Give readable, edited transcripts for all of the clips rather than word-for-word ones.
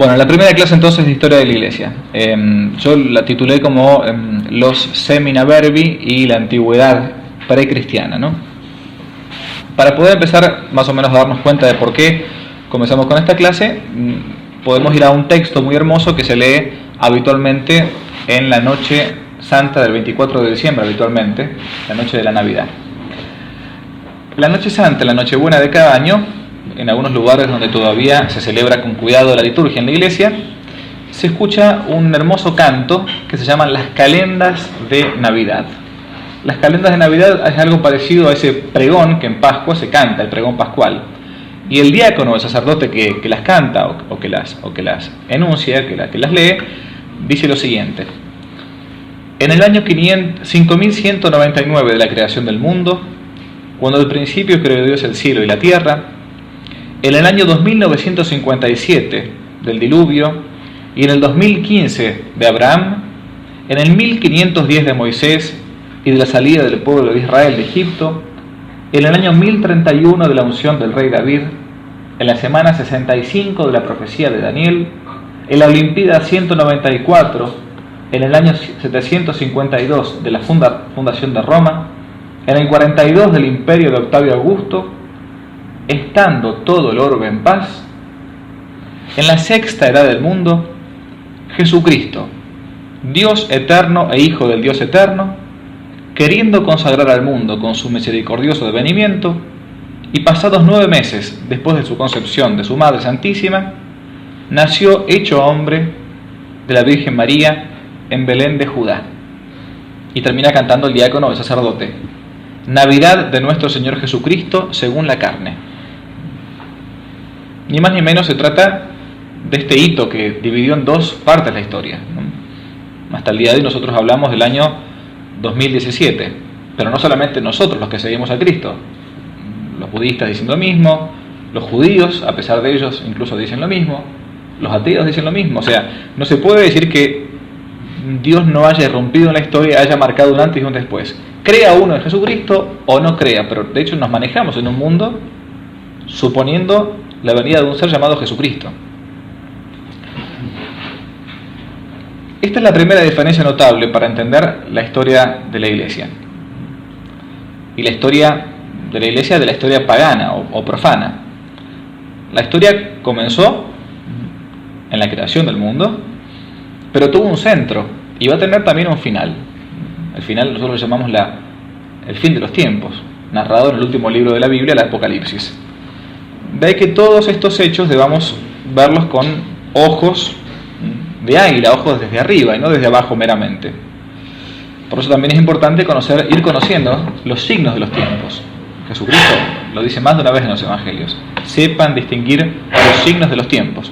Bueno, la primera clase entonces de historia de la Iglesia. Yo la titulé como los Semina Verbi y la antigüedad precristiana, ¿no? Para poder empezar más o menos a darnos cuenta de por qué comenzamos con esta clase, podemos ir a un texto muy hermoso que se lee habitualmente en la noche santa del 24 de diciembre, habitualmente, la noche de la Navidad. La noche santa, la noche buena de cada año, en algunos lugares donde todavía se celebra con cuidado la liturgia en la iglesia, se escucha un hermoso canto que se llaman las calendas de Navidad. Las calendas de Navidad es algo parecido a ese pregón que en Pascua se canta, el pregón pascual. Y el diácono, el sacerdote que las canta o que las enuncia, que las lee, dice lo siguiente: en el año 5199 de la creación del mundo, cuando al principio creó Dios el cielo y la tierra, en el año 2957 del diluvio y en el 2015 de Abraham, en el 1510 de Moisés y de la salida del pueblo de Israel de Egipto, en el año 1031 de la unción del rey David, en la semana 65 de la profecía de Daniel, en la Olimpíada 194, en el año 752 de la fundación de Roma, en el 42 del imperio de Octavio Augusto, estando todo el orbe en paz, en la sexta edad del mundo, Jesucristo, Dios eterno e Hijo del Dios eterno, queriendo consagrar al mundo con su misericordioso devenimiento, y pasados 9 meses después de su concepción de su Madre Santísima, nació hecho hombre de la Virgen María en Belén de Judá. Y termina cantando el diácono, el sacerdote: Navidad de nuestro Señor Jesucristo según la carne. Ni más ni menos se trata de este hito que dividió en dos partes la historia, ¿no? Hasta el día de hoy nosotros hablamos del año 2017, pero no solamente nosotros los que seguimos a Cristo. Los budistas dicen lo mismo, los judíos, a pesar de ellos, incluso dicen lo mismo, los ateos dicen lo mismo. O sea, no se puede decir que Dios no haya irrumpido en la historia, haya marcado un antes y un después. Crea uno en Jesucristo o no crea, pero de hecho nos manejamos en un mundo suponiendo la venida de un ser llamado Jesucristo. Esta es la primera diferencia notable para entender la historia de la Iglesia. Y la historia de la Iglesia de la historia pagana o profana. La historia comenzó en la creación del mundo, pero tuvo un centro y va a tener también un final. El final nosotros lo llamamos el fin de los tiempos, narrado en el último libro de la Biblia, el Apocalipsis. De ahí que todos estos hechos debamos verlos con ojos de águila, ojos desde arriba y no desde abajo meramente. Por eso también es importante ir conociendo los signos de los tiempos. Jesucristo lo dice más de una vez en los evangelios: sepan distinguir los signos de los tiempos.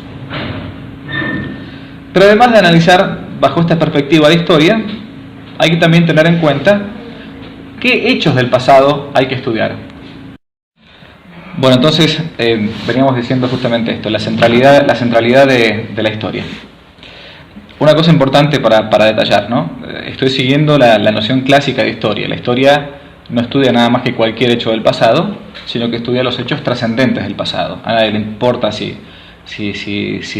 Pero además de analizar bajo esta perspectiva la historia, hay que también tener en cuenta qué hechos del pasado hay que estudiar. Bueno, entonces veníamos diciendo justamente esto, la centralidad de la historia. Una cosa importante para detallar, ¿no? Estoy siguiendo la noción clásica de historia. La historia no estudia nada más que cualquier hecho del pasado, sino que estudia los hechos trascendentes del pasado. A nadie le importa si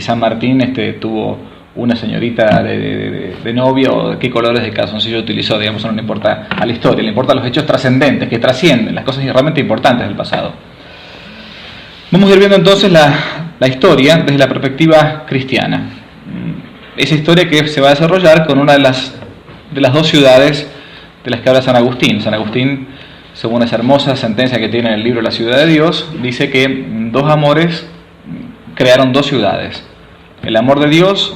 San Martín tuvo una señorita de novia o qué colores de calzoncillo utilizó, digamos, no le importa a la historia, le importan los hechos trascendentes, que trascienden, las cosas realmente importantes del pasado. Vamos a ir viendo entonces la historia desde la perspectiva cristiana. Esa historia que se va a desarrollar con una de las dos ciudades de las que habla San Agustín. San Agustín, según esa hermosa sentencia que tiene en el libro La ciudad de Dios, dice que dos amores crearon dos ciudades: el amor de Dios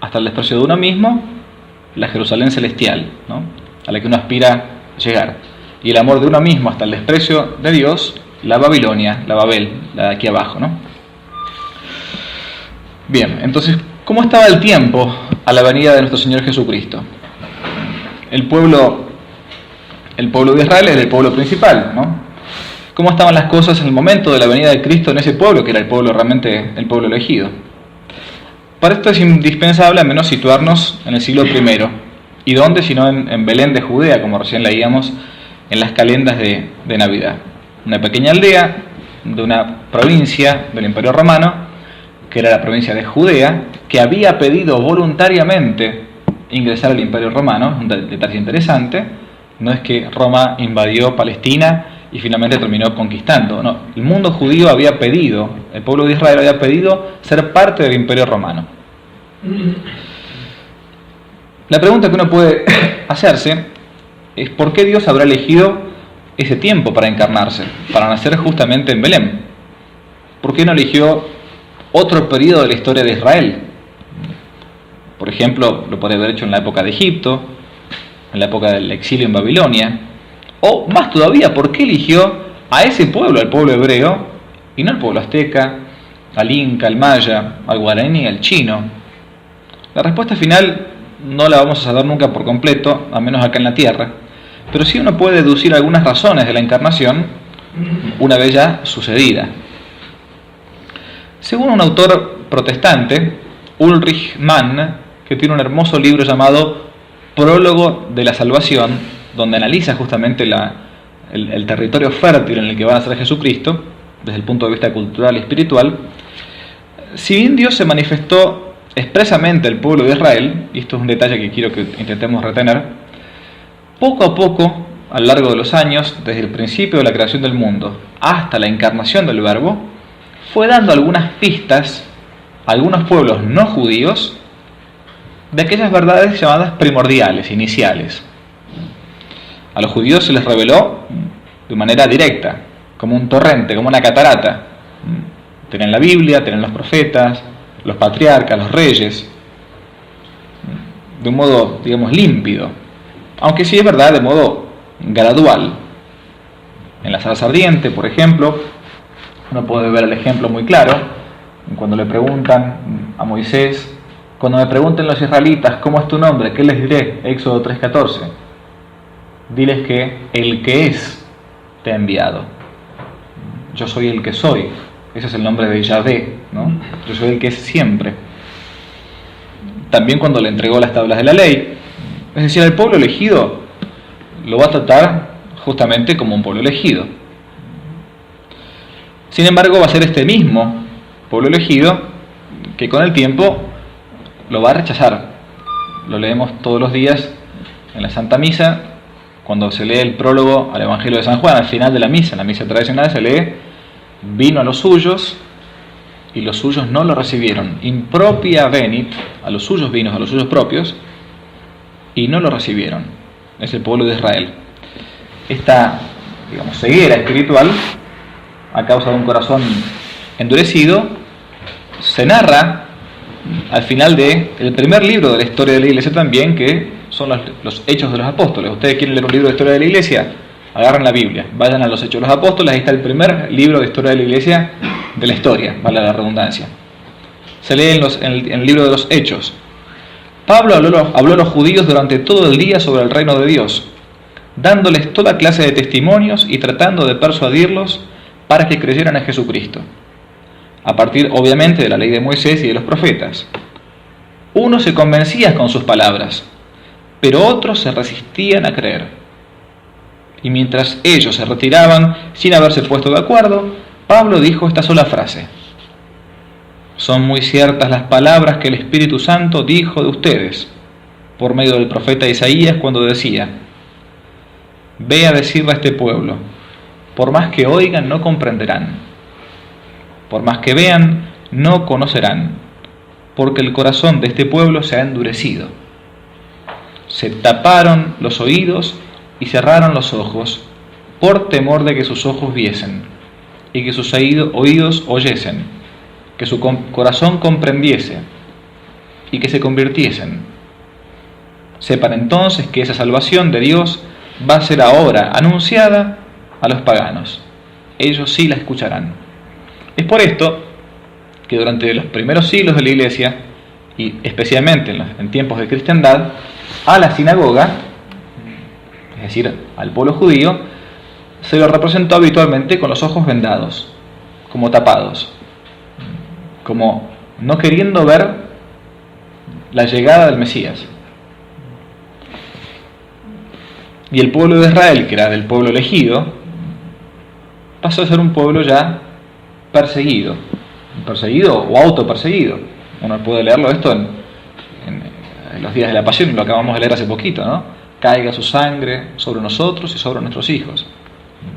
hasta el desprecio de uno mismo, la Jerusalén celestial, ¿no?, a la que uno aspira llegar, y el amor de uno mismo hasta el desprecio de Dios, la Babilonia, la Babel, la de aquí abajo, ¿no? Bien, entonces, ¿cómo estaba el tiempo a la venida de nuestro Señor Jesucristo? El pueblo de Israel era el pueblo principal, ¿no? ¿Cómo estaban las cosas en el momento de la venida de Cristo en ese pueblo, que era el pueblo realmente, el pueblo elegido? Para esto es indispensable al menos situarnos en el siglo I. ¿Y dónde? Sino en Belén de Judea, como recién leíamos en las calendas de Navidad. Una pequeña aldea de una provincia del Imperio Romano, que era la provincia de Judea, que había pedido voluntariamente ingresar al Imperio Romano. Un detalle interesante, no es que Roma invadió Palestina y finalmente terminó conquistando. No, el mundo judío había pedido, el pueblo de Israel había pedido ser parte del Imperio Romano. La pregunta que uno puede hacerse es ¿por qué Dios habrá elegido ese tiempo para encarnarse, para nacer justamente en Belén? ¿Por qué no eligió otro periodo de la historia de Israel? Por ejemplo, lo podría haber hecho en la época de Egipto, en la época del exilio en Babilonia, o más todavía, ¿por qué eligió a ese pueblo, al pueblo hebreo, y no al pueblo azteca, al inca, al maya, al guaraní, al chino? La respuesta final no la vamos a saber nunca por completo, al menos acá en la tierra, pero sí uno puede deducir algunas razones de la encarnación una vez ya sucedida. Según un autor protestante, Ulrich Mann, que tiene un hermoso libro llamado Prólogo de la Salvación, donde analiza justamente el territorio fértil en el que va a nacer Jesucristo, desde el punto de vista cultural y espiritual, si bien Dios se manifestó expresamente al pueblo de Israel, y esto es un detalle que quiero que intentemos retener, poco a poco, a lo largo de los años, desde el principio de la creación del mundo hasta la encarnación del Verbo, fue dando algunas pistas a algunos pueblos no judíos de aquellas verdades llamadas primordiales, iniciales. A los judíos se les reveló de manera directa, como un torrente, como una catarata. Tienen la Biblia, tienen los profetas, los patriarcas, los reyes, de un modo, digamos, límpido, aunque sí es verdad, de modo gradual. En la zarza ardiente, por ejemplo, uno puede ver el ejemplo muy claro, cuando le preguntan a Moisés, cuando me pregunten los israelitas, ¿cómo es tu nombre? ¿Qué les diré? Éxodo 3:14. Diles que el que es te ha enviado. Yo soy el que soy. Ese es el nombre de Yahvé, ¿no? Yo soy el que es siempre. También cuando le entregó las tablas de la ley. Es decir, el pueblo elegido lo va a tratar justamente como un pueblo elegido. Sin embargo, va a ser este mismo pueblo elegido que con el tiempo lo va a rechazar. Lo leemos todos los días en la Santa Misa, cuando se lee el prólogo al Evangelio de San Juan, al final de la misa, en la misa tradicional se lee: vino a los suyos y los suyos no lo recibieron. Impropia venit, a los suyos vino, a los suyos propios, y no lo recibieron. Es el pueblo de Israel. Esta, digamos, ceguera espiritual, a causa de un corazón endurecido, se narra al final del primer libro de la historia de la Iglesia también, que son los Hechos de los Apóstoles. Ustedes quieren leer un libro de historia de la Iglesia, agarren la Biblia, vayan a los Hechos de los Apóstoles, ahí está el primer libro de historia de la Iglesia de la historia, vale la redundancia. Se lee en el libro de los Hechos. Pablo habló a los judíos durante todo el día sobre el reino de Dios, dándoles toda clase de testimonios y tratando de persuadirlos para que creyeran en Jesucristo, a partir obviamente de la ley de Moisés y de los profetas. Unos se convencían con sus palabras, pero otros se resistían a creer. Y mientras ellos se retiraban sin haberse puesto de acuerdo, Pablo dijo esta sola frase: son muy ciertas las palabras que el Espíritu Santo dijo de ustedes por medio del profeta Isaías cuando decía: ve a decirle a este pueblo, por más que oigan no comprenderán, por más que vean no conocerán, porque el corazón de este pueblo se ha endurecido. Se taparon los oídos y cerraron los ojos por temor de que sus ojos viesen y que sus oídos oyesen, que su corazón comprendiese y que se convirtiesen. Sepan entonces que esa salvación de Dios va a ser ahora anunciada a los paganos. Ellos sí la escucharán. Es por esto que durante los primeros siglos de la Iglesia, y especialmente en tiempos de cristiandad, a la sinagoga, es decir, al pueblo judío, se lo representó habitualmente con los ojos vendados, como tapados, como no queriendo ver la llegada del Mesías. Y el pueblo de Israel, que era del pueblo elegido, pasó a ser un pueblo ya perseguido o autoperseguido. Uno puede leerlo esto en los días de la Pasión, lo acabamos de leer hace poquito, ¿no? Caiga su sangre sobre nosotros y sobre nuestros hijos.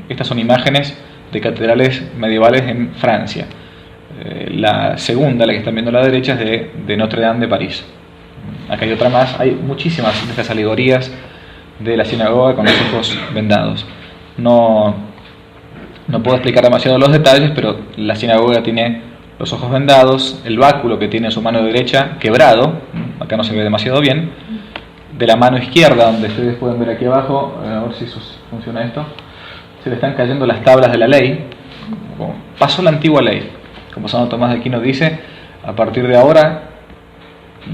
Estas son imágenes de catedrales medievales en Francia. La segunda, la que están viendo a la derecha, es de Notre Dame de París. Acá hay otra más. Hay muchísimas de estas alegorías de la sinagoga con los ojos vendados. No puedo explicar demasiado los detalles, pero la sinagoga tiene los ojos vendados, el báculo que tiene en su mano derecha quebrado, acá no se ve demasiado bien, de la mano izquierda, donde ustedes pueden ver aquí abajo, a ver si funciona esto, se le están cayendo las tablas de la ley. Pasó la antigua ley, como Santo Tomás de Aquino dice, a partir de ahora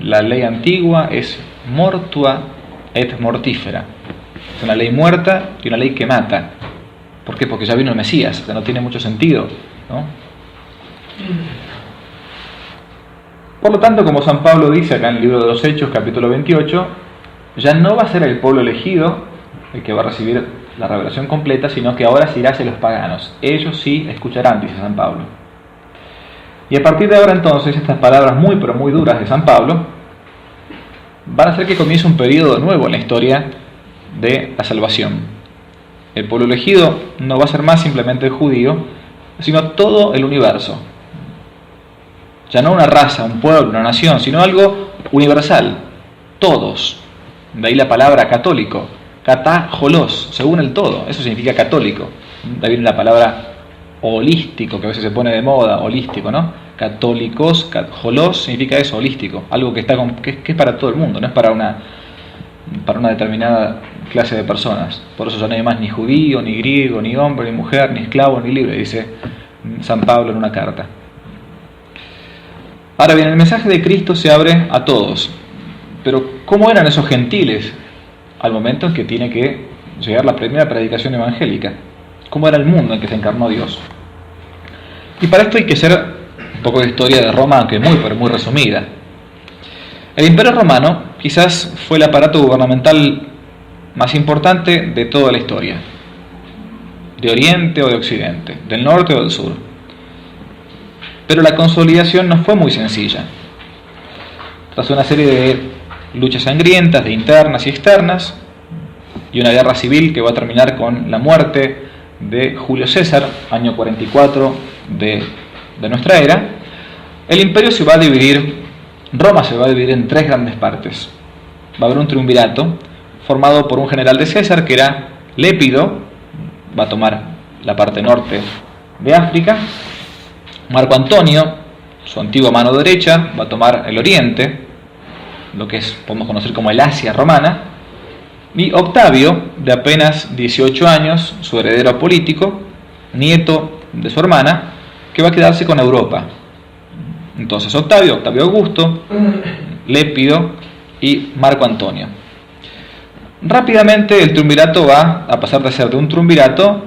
la ley antigua es mortua et mortífera, es una ley muerta y una ley que mata. ¿Por qué? Porque ya vino el Mesías, o sea, no tiene mucho sentido, ¿no? Por lo tanto, como San Pablo dice acá en el libro de los Hechos, capítulo 28, ya no va a ser el pueblo elegido el que va a recibir la revelación completa, sino que ahora se irá hacia los paganos. Ellos sí escucharán, dice San Pablo. Y a partir de ahora entonces, estas palabras muy pero muy duras de San Pablo van a hacer que comience un periodo nuevo en la historia de la salvación. El pueblo elegido no va a ser más simplemente el judío, sino todo el universo. Ya no una raza, un pueblo, una nación, sino algo universal. Todos. De ahí la palabra católico. Katajolos, según el todo. Eso significa católico. De ahí viene la palabra holístico, que a veces se pone de moda, holístico, ¿no? Católicos, holos significa eso, holístico. Algo que es para todo el mundo, no es para una determinada clase de personas. Por eso ya no hay más ni judío, ni griego, ni hombre, ni mujer, ni esclavo, ni libre, dice San Pablo en una carta. Ahora bien, el mensaje de Cristo se abre a todos. Pero ¿cómo eran esos gentiles al momento en que tiene que llegar la primera predicación evangélica? ¿Cómo era el mundo en que se encarnó Dios? Y para esto hay que hacer un poco de historia de Roma, aunque pero muy resumida. El Imperio Romano quizás fue el aparato gubernamental más importante de toda la historia, de Oriente o de Occidente, del norte o del sur. Pero la consolidación no fue muy sencilla. Tras una serie de luchas sangrientas, de internas y externas, y una guerra civil que va a terminar con la muerte de Julio César, año 44 de nuestra era, el imperio se va a dividir, Roma se va a dividir en tres grandes partes. Va a haber un triunvirato formado por un general de César que era Lépido, va a tomar la parte norte de África. Marco Antonio, su antigua mano derecha, va a tomar el oriente, lo que podemos conocer como el Asia romana. Y Octavio, de apenas 18 años, su heredero político, nieto de su hermana, que va a quedarse con Europa. Entonces Octavio Augusto, Lépido y Marco Antonio. Rápidamente el triunvirato va a pasar de ser de un triunvirato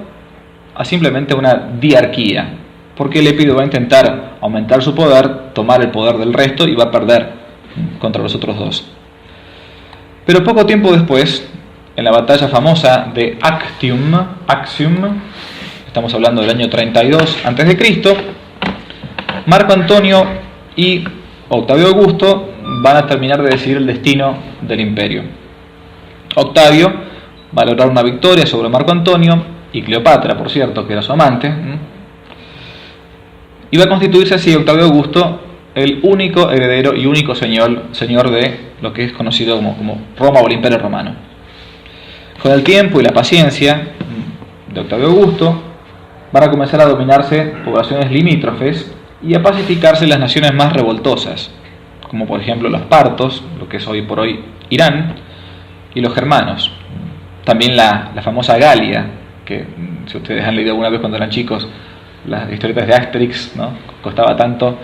a simplemente una diarquía, porque Lépido va a intentar aumentar su poder, tomar el poder del resto y va a perder contra los otros dos. Pero poco tiempo después, en la batalla famosa de Actium, estamos hablando del año 32 a.C., Marco Antonio y Octavio Augusto van a terminar de decidir el destino del imperio. Octavio va a lograr una victoria sobre Marco Antonio y Cleopatra, por cierto, que era su amante, y va a constituirse así Octavio Augusto el único heredero y único señor de lo que es conocido como Roma o el Imperio Romano. Con el tiempo y la paciencia de Octavio Augusto van a comenzar a dominarse poblaciones limítrofes y a pacificarse las naciones más revoltosas, como por ejemplo los partos, lo que es hoy por hoy Irán, y los germanos. También la famosa Galia, que si ustedes han leído alguna vez cuando eran chicos las historietas de Asterix, ¿no? Costaba tanto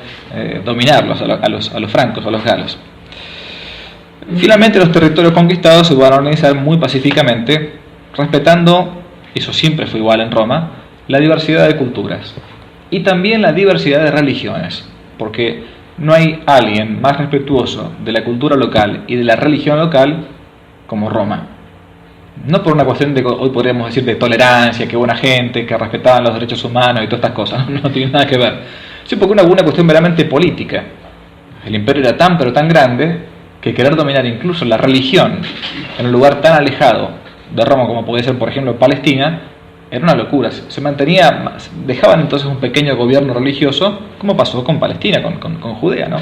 dominarlos a los francos, a los galos. Finalmente los territorios conquistados se van a organizar muy pacíficamente, respetando, eso siempre fue igual en Roma, la diversidad de culturas y también la diversidad de religiones, porque no hay alguien más respetuoso de la cultura local y de la religión local como Roma. No por una cuestión de, hoy podríamos decir, de tolerancia, que buena gente, que respetaban los derechos humanos y todas estas cosas, no tiene nada que ver. Sí, porque una cuestión meramente política. El imperio era tan pero tan grande que querer dominar incluso la religión en un lugar tan alejado de Roma como podía ser, por ejemplo, Palestina, era una locura. Se mantenía, dejaban entonces un pequeño gobierno religioso, como pasó con Palestina, con Judea, ¿no?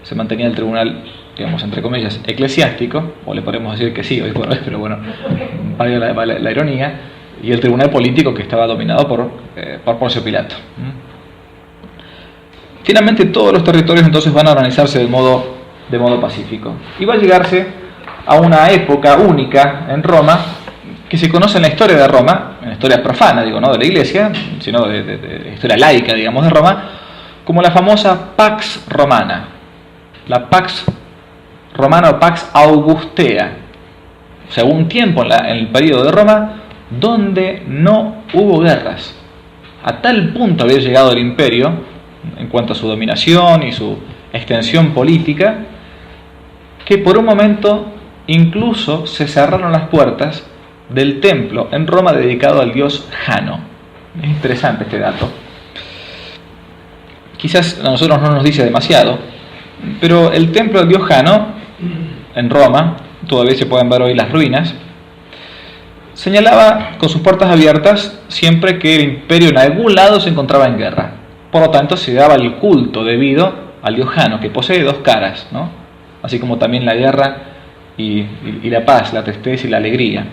Se mantenía el tribunal, digamos, entre comillas, eclesiástico, o le podemos decir que sí, hoy por hoy, pero bueno, valga la ironía, y el tribunal político que estaba dominado por Poncio Pilato. Finalmente todos los territorios entonces van a organizarse de modo pacífico. Y va a llegarse a una época única en Roma, que se conoce en la historia de Roma, en la historia profana, digo, no de la Iglesia, sino de historia laica, digamos, de Roma, como la famosa Pax Romana. La Pax Romana o Pax Augustea. O sea, hubo un tiempo en el periodo de Roma donde no hubo guerras. A tal punto había llegado el imperio, en cuanto a su dominación y su extensión política, que por un momento incluso se cerraron las puertas del templo en Roma dedicado al dios Jano. Es interesante este dato. Quizás a nosotros no nos dice demasiado, pero el templo del dios Jano en Roma, todavía se pueden ver hoy las ruinas, señalaba con sus puertas abiertas siempre que el imperio en algún lado se encontraba en guerra. Por lo tanto, se daba el culto debido al dios Jano, que posee dos caras, ¿no? Así como también la guerra y la paz, la tristeza y la alegría.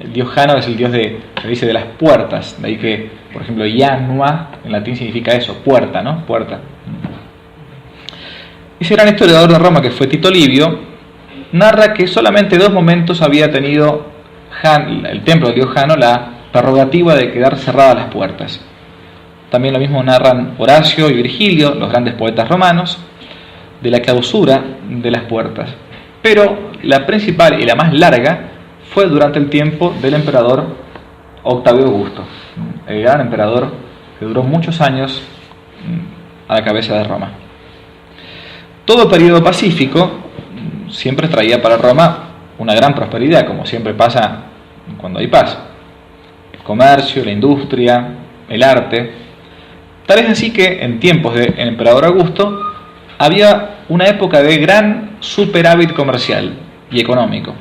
El dios Jano es el dios se dice de las puertas, de ahí que, por ejemplo, Janua en latín significa eso, puerta, ¿no? Puerta. Ese gran historiador de Roma, que fue Tito Livio, narra que solamente 2 momentos había tenido el templo del dios Jano la prerrogativa de quedar cerradas las puertas. También lo mismo narran Horacio y Virgilio, los grandes poetas romanos, de la clausura de las puertas. Pero la principal y la más larga fue durante el tiempo del emperador Octavio Augusto, el gran emperador que duró muchos años a la cabeza de Roma. Todo periodo pacífico siempre traía para Roma una gran prosperidad, como siempre pasa cuando hay paz. El comercio, la industria, el arte. Tal es así que en tiempos del emperador Augusto había una época de gran superávit comercial y económico.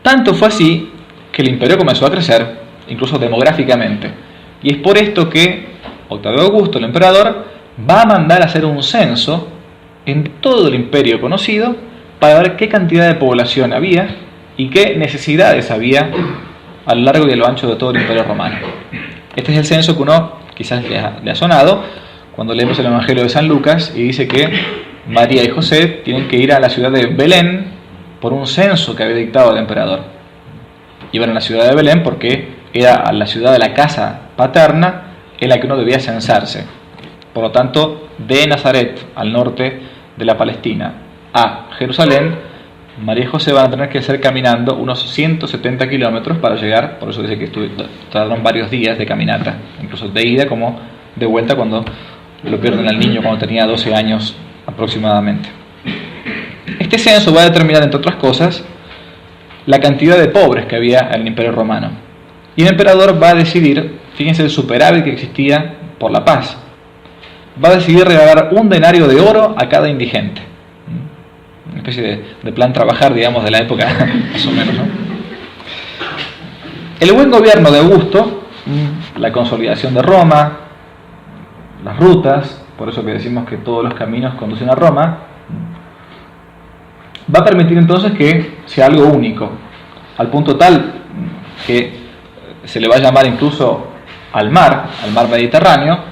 Tanto fue así que el imperio comenzó a crecer, incluso demográficamente. Y es por esto que Octavio Augusto, el emperador, va a mandar a hacer un censo en todo el imperio conocido para ver qué cantidad de población había y qué necesidades había a lo largo y a lo ancho de todo el imperio romano. Este es el censo que uno quizás le ha sonado cuando leemos el Evangelio de San Lucas y dice que María y José tienen que ir a la ciudad de Belén por un censo que había dictado el emperador. Iban a la ciudad de Belén porque era la ciudad de la casa paterna en la que uno debía censarse. Por lo tanto, de Nazaret, al norte de la Palestina, a Jerusalén, María y José van a tener que hacer caminando unos 170 kilómetros para llegar. Por eso dice que tardaron varios días de caminata, incluso de ida como de vuelta cuando lo pierden al niño cuando tenía 12 años aproximadamente. Este censo va a determinar, entre otras cosas, la cantidad de pobres que había en el Imperio Romano. Y el emperador va a decidir, fíjense el superávit que existía por la paz, va a decidir regalar un denario de oro a cada indigente. Una especie de plan trabajar, digamos, de la época, más o menos, ¿no? El buen gobierno de Augusto, la consolidación de Roma, las rutas, por eso que decimos que todos los caminos conducen a Roma, va a permitir entonces que sea algo único, al punto tal que se le va a llamar incluso al mar Mediterráneo,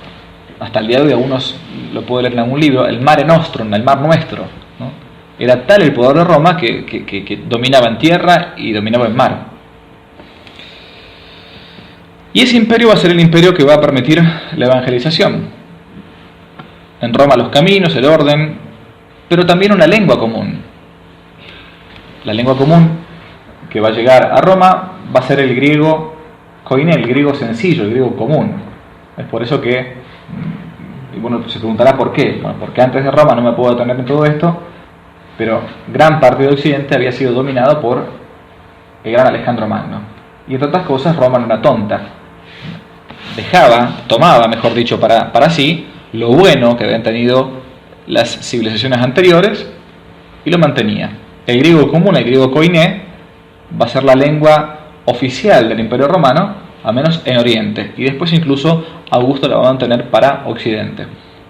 hasta el día de hoy algunos lo pueden leer en algún libro, el Mare Nostrum, el mar nuestro, ¿no? Era tal el poder de Roma que dominaba en tierra y dominaba en mar. Y ese imperio va a ser el imperio que va a permitir la evangelización. En Roma los caminos, el orden, pero también una lengua común. La lengua común que va a llegar a Roma va a ser el griego koiné, el griego sencillo, el griego común. Es por eso que, y bueno, se preguntará por qué. Bueno, porque antes de Roma, no me puedo detener en todo esto, pero gran parte de Occidente había sido dominado por el gran Alejandro Magno. Y entre otras cosas, Roma no era tonta. Tomaba, mejor dicho, para sí, lo bueno que habían tenido las civilizaciones anteriores y lo mantenía. El griego común, el griego koiné, va a ser la lengua oficial del Imperio Romano, al menos en Oriente, y después incluso Augusto la va a mantener para Occidente.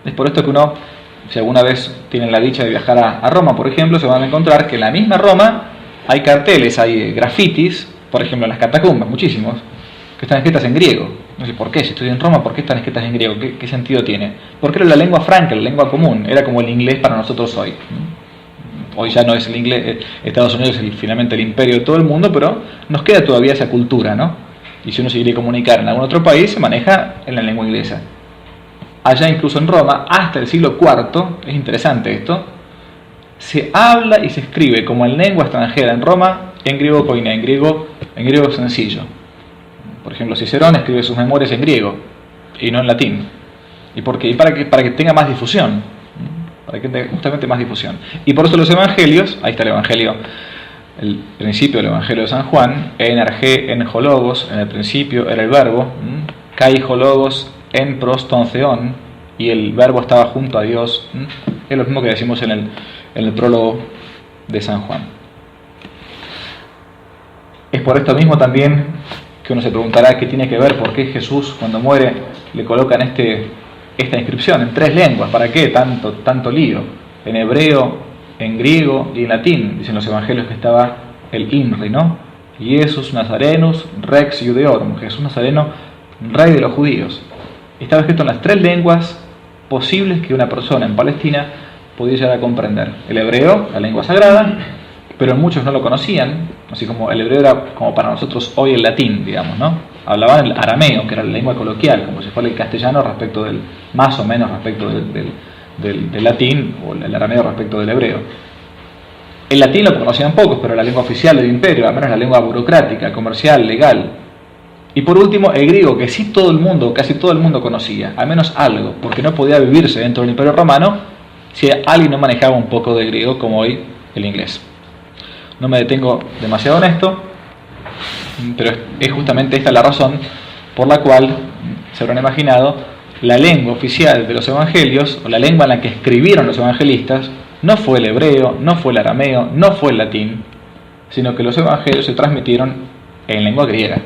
Es por esto que uno, si alguna vez tienen la dicha de viajar a Roma, por ejemplo, se van a encontrar que en la misma Roma hay carteles, hay grafitis, por ejemplo en las catacumbas, muchísimos, que están escritas en griego. No sé por qué, si estoy en Roma, ¿por qué están escritas en griego? ¿Qué sentido tiene? Porque era la lengua franca, la lengua común, era como el inglés para nosotros hoy. Hoy ya no es el inglés, Estados Unidos es finalmente el imperio de todo el mundo, pero nos queda todavía esa cultura, ¿no? Y si uno se quiere comunicar en algún otro país, se maneja en la lengua inglesa. Allá incluso en Roma, hasta el siglo IV, es interesante esto, se habla y se escribe como en lengua extranjera en Roma, en griego koiné, en griego sencillo. Por ejemplo, Cicerón escribe sus memorias en griego y no en latín. ¿Y por qué? Para que tenga más difusión. Para que tenga justamente más difusión. Y por eso los evangelios, ahí está el evangelio, el principio del evangelio de San Juan, en arge, en hologos, en el principio era el verbo, kai hologos, en proston theon, y el verbo estaba junto a Dios. Es lo mismo que decimos en el prólogo de San Juan. Es por esto mismo también que uno se preguntará qué tiene que ver, por qué Jesús cuando muere le colocan esta inscripción en 3 lenguas. ¿Para qué tanto lío? En hebreo, en griego y en latín. Dicen los evangelios que estaba el INRI, ¿no? Iesus Nazarenus Rex Judeorum, Jesús Nazareno, rey de los judíos. Estaba escrito en las 3 lenguas posibles que una persona en Palestina podía llegar a comprender. El hebreo, la lengua sagrada, pero muchos no lo conocían, así como el hebreo era como para nosotros hoy el latín, digamos, ¿no? Hablaban el arameo, que era la lengua coloquial, como si fuera el castellano respecto más o menos respecto del latín, o el arameo respecto del hebreo. El latín lo conocían pocos, pero era la lengua oficial del imperio, al menos la lengua burocrática, comercial, legal. Y por último, el griego, que sí todo el mundo, casi todo el mundo conocía, al menos algo, porque no podía vivirse dentro del Imperio Romano si alguien no manejaba un poco de griego, como hoy el inglés. No me detengo demasiado en esto, pero es justamente esta la razón por la cual, se habrán imaginado, la lengua oficial de los evangelios, o la lengua en la que escribieron los evangelistas, no fue el hebreo, no fue el arameo, no fue el latín, sino que los evangelios se transmitieron en lengua griega.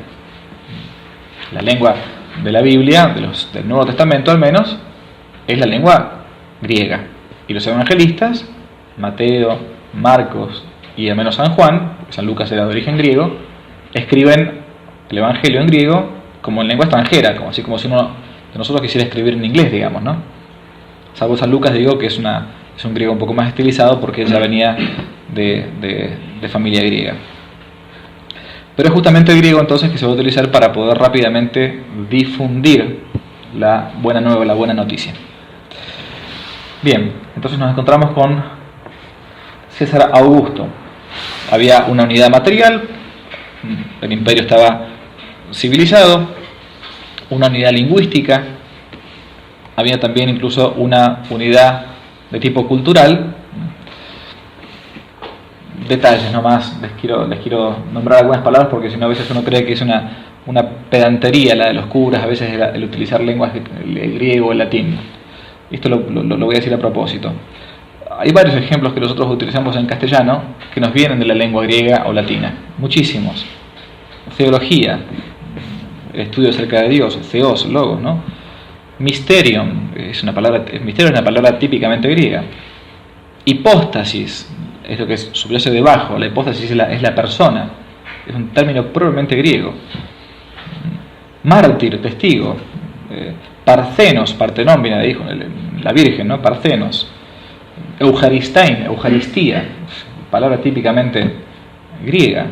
La lengua de la Biblia, del Nuevo Testamento al menos, es la lengua griega. Y los evangelistas, Mateo, Marcos y al menos San Juan, porque San Lucas era de origen griego, escriben el evangelio en griego como en lengua extranjera, así como si uno de nosotros quisiera escribir en inglés, digamos, ¿no? Salvo San Lucas, digo que es un griego un poco más estilizado porque ella venía de familia griega. Pero es justamente el griego entonces que se va a utilizar para poder rápidamente difundir la buena nueva, la buena noticia. Bien, entonces nos encontramos con César Augusto. Había una unidad material, el imperio estaba civilizado, una unidad lingüística, había también incluso una unidad de tipo cultural. Detalles nomás, les quiero nombrar algunas palabras porque si no a veces uno cree que es una pedantería la de los curas, a veces el utilizar lenguas, el griego, el latín. Esto lo voy a decir a propósito. Hay varios ejemplos que nosotros utilizamos en castellano que nos vienen de la lengua griega o latina, muchísimos. Teología, el estudio acerca de Dios, theos, logos, ¿no? Mysterium, misterio es una palabra típicamente griega. Hipóstasis, es lo que subyace debajo, la hipóstasis es la persona, es un término probablemente griego. Mártir, testigo. Parthenos, Partenón viene de hijo, la Virgen, ¿no? Parthenos. Eucharistein, Eucaristía, palabra típicamente griega.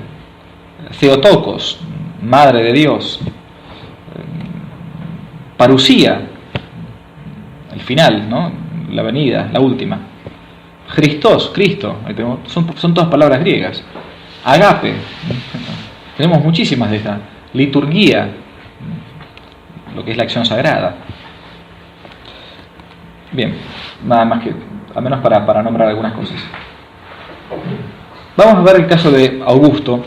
Theotokos, Madre de Dios. Parusía, el final, ¿no? La venida, la última. Christos, Cristo, son todas palabras griegas. Agape, tenemos muchísimas de estas. Liturgia, lo que es la acción sagrada. Bien, nada más que, al menos para nombrar algunas cosas. Vamos a ver el caso de Augusto.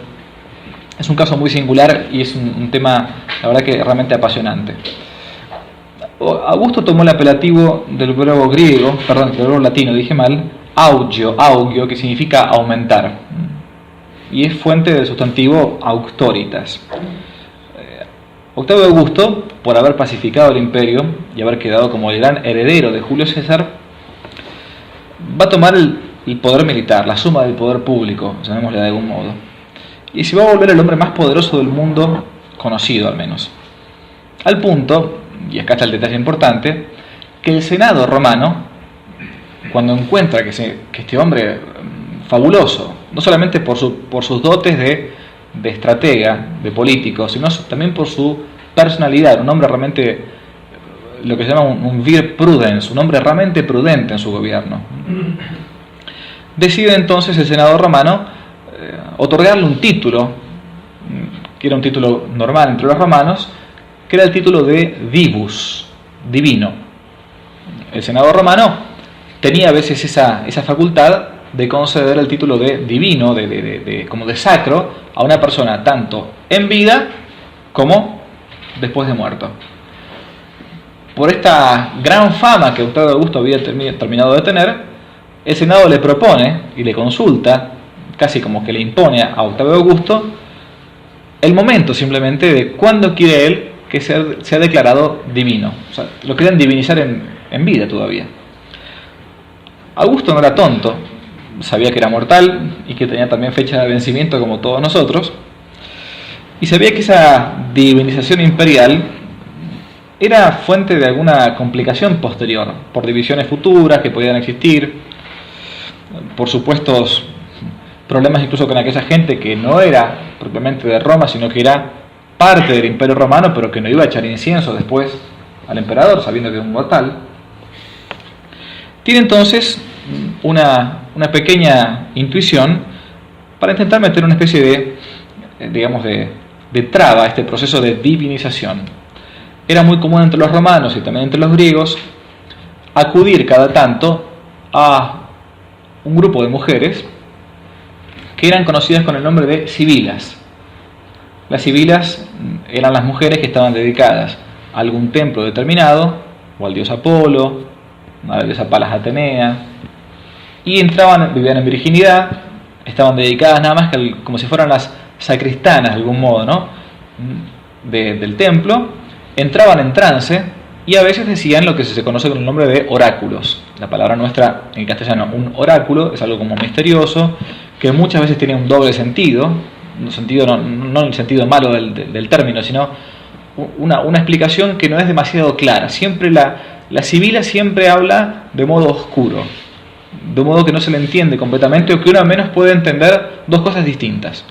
Es un caso muy singular y es un tema, la verdad que realmente apasionante. Augusto tomó el apelativo del verbo griego, perdón, del verbo latino, dije mal, augio, que significa aumentar, y es fuente del sustantivo auctoritas. Octavio Augusto, por haber pacificado el imperio y haber quedado como el gran heredero de Julio César, va a tomar el poder militar, la suma del poder público, llamémosle de algún modo, y se va a volver el hombre más poderoso del mundo conocido, al menos. Al punto, y acá está el detalle importante, que el Senado romano, cuando encuentra que este hombre fabuloso, no solamente por sus dotes de estratega, de político, sino también por su personalidad, un hombre realmente, lo que se llama un vir prudens, un hombre realmente prudente en su gobierno, decide entonces el Senado romano otorgarle un título, que era un título normal entre los romanos, que era el título de divus, divino. El Senado romano tenía a veces esa facultad de conceder el título de divino, como de sacro, a una persona tanto en vida como después de muerto. Por esta gran fama que Octavio Augusto había terminado de tener, el Senado le propone y le consulta, casi como que le impone a Octavio Augusto, el momento simplemente de cuándo quiere él que sea declarado divino. O sea, lo querían divinizar en vida todavía. Augusto no era tonto, sabía que era mortal y que tenía también fecha de vencimiento como todos nosotros, y sabía que esa divinización imperial era fuente de alguna complicación posterior, por divisiones futuras que podían existir, por supuestos problemas incluso con aquella gente que no era propiamente de Roma, sino que era parte del Imperio Romano, pero que no iba a echar incienso después al emperador, sabiendo que era un mortal. Tiene entonces una pequeña intuición para intentar meter una especie de traba a este proceso de divinización. Era muy común entre los romanos y también entre los griegos acudir cada tanto a un grupo de mujeres que eran conocidas con el nombre de sibilas. Las sibilas eran las mujeres que estaban dedicadas a algún templo determinado, o al dios Apolo, a la diosa Palas Atenea, y vivían en virginidad, estaban dedicadas nada más que como si fueran las sacristanas de algún modo, ¿no? del templo, entraban en trance y a veces decían lo que se conoce con el nombre de oráculos. La palabra nuestra en castellano, un oráculo, es algo como misterioso, que muchas veces tiene un doble sentido, no en el sentido malo del término, sino una explicación que no es demasiado clara. Siempre la sibila siempre habla de modo oscuro, de modo que no se le entiende completamente, o que uno al menos puede entender dos cosas distintas.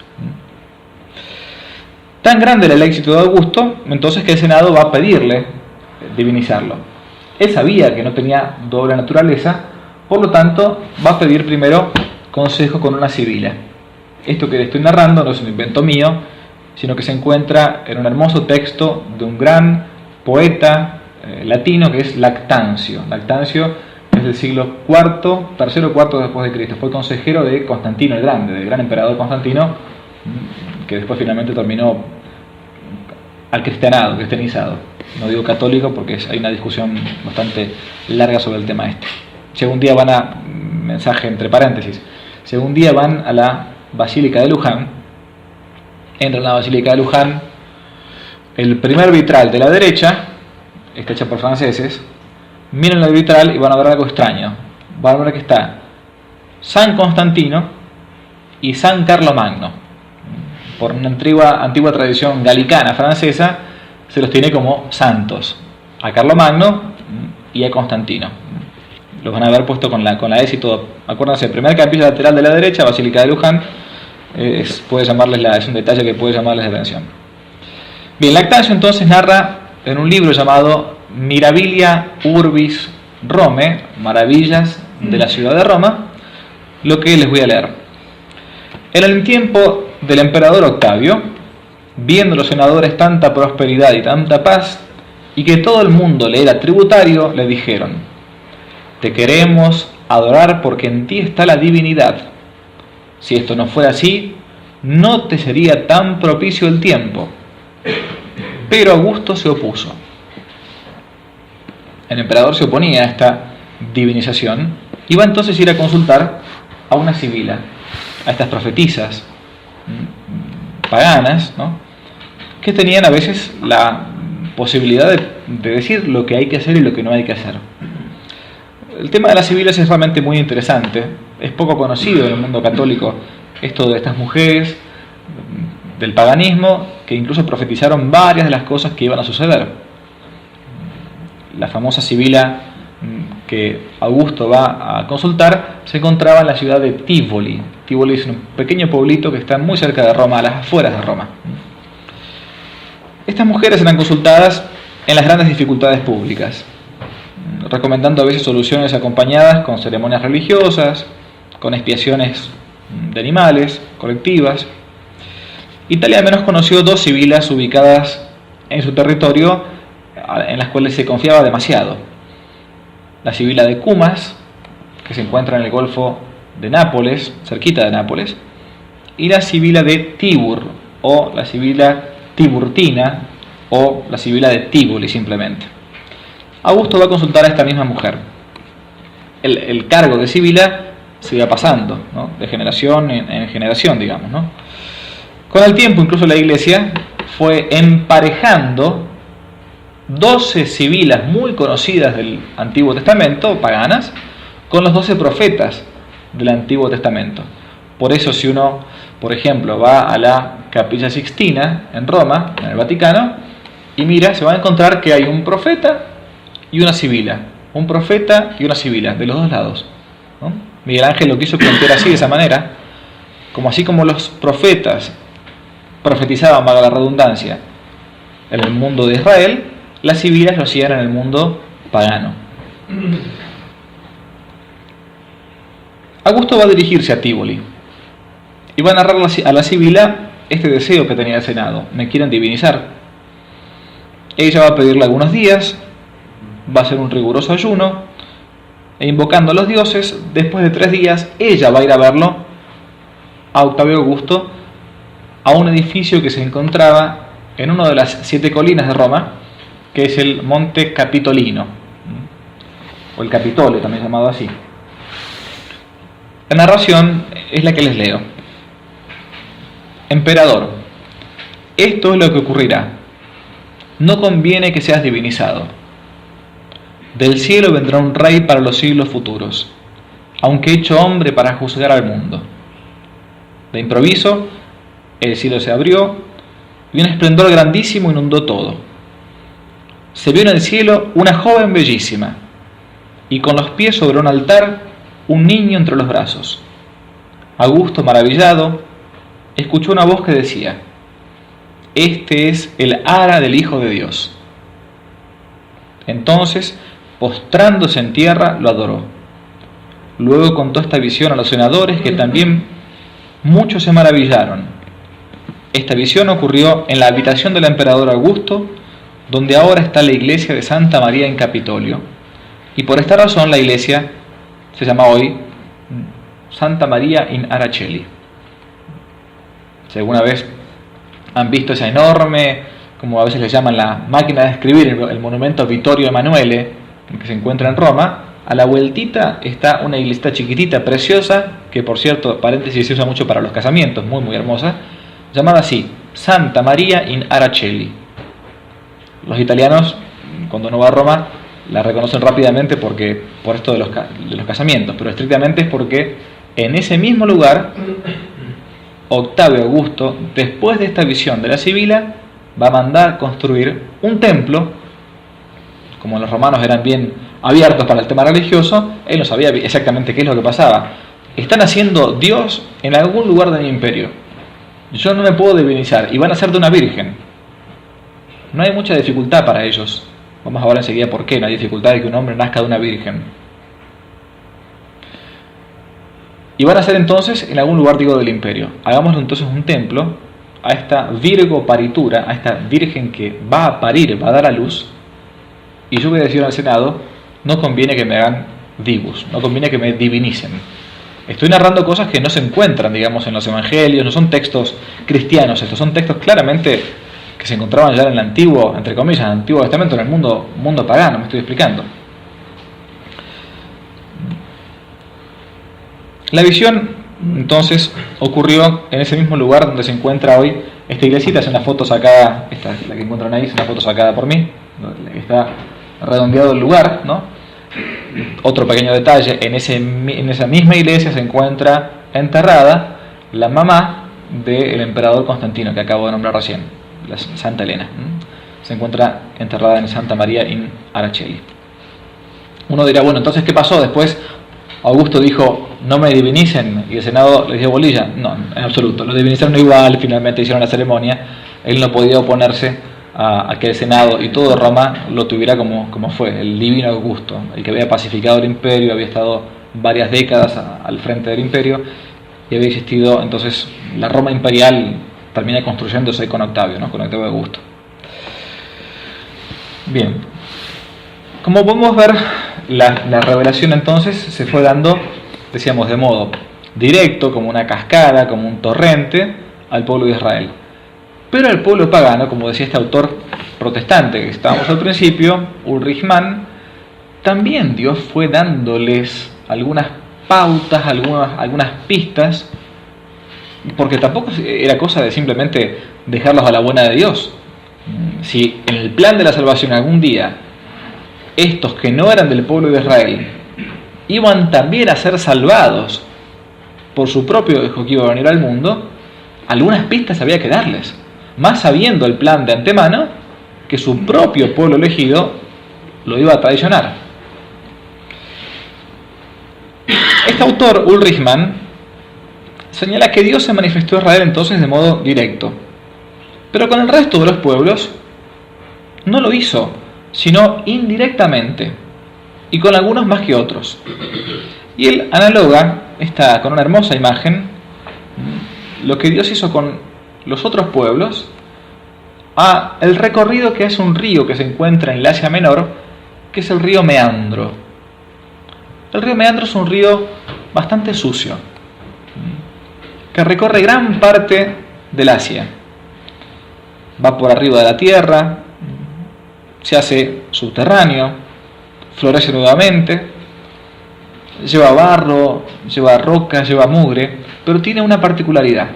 Tan grande era el éxito de Augusto, entonces, que el Senado va a pedirle divinizarlo. Él sabía que no tenía doble naturaleza, por lo tanto va a pedir primero consejo con una sibila. Esto que le estoy narrando no es un invento mío, sino que se encuentra en un hermoso texto de un gran poeta latino que es Lactancio. Lactancio es del siglo III o IV después de Cristo. Fue consejero de Constantino el Grande, del gran emperador Constantino, que después finalmente terminó cristianizado. No digo católico porque hay una discusión bastante larga sobre el tema este. Si algún día mensaje entre paréntesis, si algún día van a la Basílica de Luján, entran a la Basílica de Luján, el primer vitral de la derecha está hecha por franceses, miren el vitral y van a ver algo extraño. Van a ver que está San Constantino y San Carlomagno. Por una antigua tradición galicana francesa, se los tiene como santos, a Carlomagno y a Constantino. Los van a haber puesto con la S y todo. Acuérdense, el primer capilla lateral de la derecha, Basílica de Luján, es un detalle que puede llamarles la atención. Bien, Lactancio entonces narra en un libro llamado Mirabilia Urbis Rome, Maravillas de la ciudad de Roma, lo que les voy a leer. En el tiempo del emperador Octavio, viendo los senadores tanta prosperidad y tanta paz, y que todo el mundo le era tributario, le dijeron: te queremos adorar porque en ti está la divinidad. Si esto no fuera así, no te sería tan propicio el tiempo. Pero Augusto se opuso. el emperador se oponía a esta divinización, iba entonces a ir a consultar a una sibila, a estas profetisas paganas, ¿no?, que tenían a veces la posibilidad de decir lo que hay que hacer y lo que no hay que hacer. El tema de las sibilas es realmente muy interesante. Es poco conocido en el mundo católico esto de estas mujeres del paganismo que incluso profetizaron varias de las cosas que iban a suceder. La famosa sibila que Augusto va a consultar se encontraba en la ciudad de Tivoli. Tivoli es un pequeño pueblito que está muy cerca de Roma, a las afueras de Roma. Estas mujeres eran consultadas en las grandes dificultades públicas, recomendando a veces soluciones acompañadas con ceremonias religiosas, con expiaciones de animales, colectivas. Italia al menos conoció dos sibilas ubicadas en su territorio en las cuales se confiaba demasiado. La sibila de Cumas, que se encuentra en el Golfo de Nápoles, cerquita de Nápoles, y la sibila de Tibur, o la sibila tiburtina, o la sibila de Tivoli simplemente. Augusto va a consultar a esta misma mujer. El cargo de sibila se iba pasando, ¿no?, de generación en generación, digamos, ¿no? Con el tiempo, incluso la Iglesia fue emparejando 12 sibilas muy conocidas del Antiguo Testamento, paganas, con los 12 profetas del Antiguo Testamento. Por eso, si uno, por ejemplo, va a la Capilla Sixtina en Roma, en el Vaticano, y mira, se va a encontrar que hay un profeta y una sibila, un profeta y una sibila, de los dos lados, ¿no? Miguel Ángel lo quiso plantear así, de esa manera, como así como los profetas profetizaban, valga la redundancia, en el mundo de Israel, las sibilas lo hacían en el mundo pagano. Augusto va a dirigirse a Tivoli y va a narrar a la sibila este deseo que tenía el Senado: me quieren divinizar. Ella va a pedirle algunos días, va a hacer un riguroso ayuno, e invocando a los dioses, después de 3 días, ella va a ir a verlo, a Octavio Augusto, a un edificio que se encontraba en una de las 7 colinas de Roma, que es el Monte Capitolino, o el Capitolio, también llamado así. La narración es la que les leo. Emperador, esto es lo que ocurrirá. No conviene que seas divinizado. Del cielo vendrá un rey para los siglos futuros, aunque hecho hombre para juzgar al mundo. De improviso, el cielo se abrió y un esplendor grandísimo inundó todo. Se vio en el cielo una joven bellísima, y con los pies sobre un altar, un niño entre los brazos. Augusto, maravillado, escuchó una voz que decía: este es el ara del Hijo de Dios. Entonces, postrándose en tierra, lo adoró. Luego contó esta visión a los senadores, que también muchos se maravillaron. Esta visión ocurrió en la habitación del emperador Augusto, donde ahora está la iglesia de Santa María in Capitolio, y por esta razón la iglesia se llama hoy Santa María in Aracoeli. Si alguna vez han visto esa enorme, como a veces le llaman la máquina de escribir, el monumento Vittorio Emanuele, que se encuentra en Roma, a la vueltita está una iglesita chiquitita, preciosa, que por cierto, paréntesis, se usa mucho para los casamientos, muy muy hermosa, llamada así, Santa María in Aracoeli. Los italianos, cuando uno va a Roma, la reconocen rápidamente porque por esto de los casamientos, pero estrictamente es porque en ese mismo lugar Octavio Augusto, después de esta visión de la sibila, va a mandar construir un templo. Como los romanos eran bien abiertos para el tema religioso, él no sabía exactamente qué es lo que pasaba. Están haciendo Dios en algún lugar de mi imperio. Yo no me puedo divinizar y van a ser de una virgen. No hay mucha dificultad para ellos. Vamos a ver enseguida por qué no hay dificultad de que un hombre nazca de una virgen. Y van a ser entonces en algún lugar, digo, del imperio. Hagámosle entonces un templo a esta Virgo paritura, a esta virgen que va a parir, va a dar a luz. Y yo voy a decir al Senado, no conviene que me hagan divus, no conviene que me divinicen. Estoy narrando cosas que no se encuentran, digamos, en los evangelios, no son textos cristianos, estos son textos claramente que se encontraban ya en el antiguo, entre comillas, en el Antiguo Testamento, en el mundo pagano, me estoy explicando. La visión entonces ocurrió en ese mismo lugar donde se encuentra hoy esta iglesita. Es una foto sacada, esta la que encuentran ahí, es una foto sacada por mí, está redondeado el lugar, ¿no? Otro pequeño detalle, en esa misma iglesia se encuentra enterrada la mamá del emperador Constantino, que acabo de nombrar recién, la Santa Elena. Se encuentra enterrada en Santa María in Araceli. Uno dirá, bueno, entonces, ¿qué pasó? Después Augusto dijo, no me divinicen, y el Senado les dio bolilla. No, en absoluto, lo divinizaron igual, finalmente hicieron la ceremonia. Él no podía oponerse a que el Senado y todo Roma lo tuviera como fue, el divino Augusto, el que había pacificado el imperio, había estado varias décadas al frente del imperio, y había existido, entonces la Roma imperial termina construyéndose con Octavio, ¿no? Con Octavio Augusto. Bien, como podemos ver, la revelación entonces se fue dando, decíamos, de modo directo, como una cascada, como un torrente, al pueblo de Israel. Pero al pueblo pagano, como decía este autor protestante que estábamos al principio, Ulrich Mann, también Dios fue dándoles algunas pautas, algunas pistas, porque tampoco era cosa de simplemente dejarlos a la buena de Dios. Si en el plan de la salvación algún día estos que no eran del pueblo de Israel iban también a ser salvados por su propio Hijo que iba a venir al mundo, algunas pistas había que darles, más sabiendo el plan de antemano que su propio pueblo elegido lo iba a traicionar. Este autor, Ulrich Mann, señala que Dios se manifestó a Israel entonces de modo directo, pero con el resto de los pueblos no lo hizo, sino indirectamente, y con algunos más que otros. Y él analoga con una hermosa imagen lo que Dios hizo con los otros pueblos a el recorrido que hace un río que se encuentra en el Asia Menor, que es el río Meandro. El río Meandro es un río bastante sucio, que recorre gran parte del Asia. Va por arriba de la tierra, se hace subterráneo, florece nuevamente, lleva barro, lleva roca, lleva mugre, pero tiene una particularidad.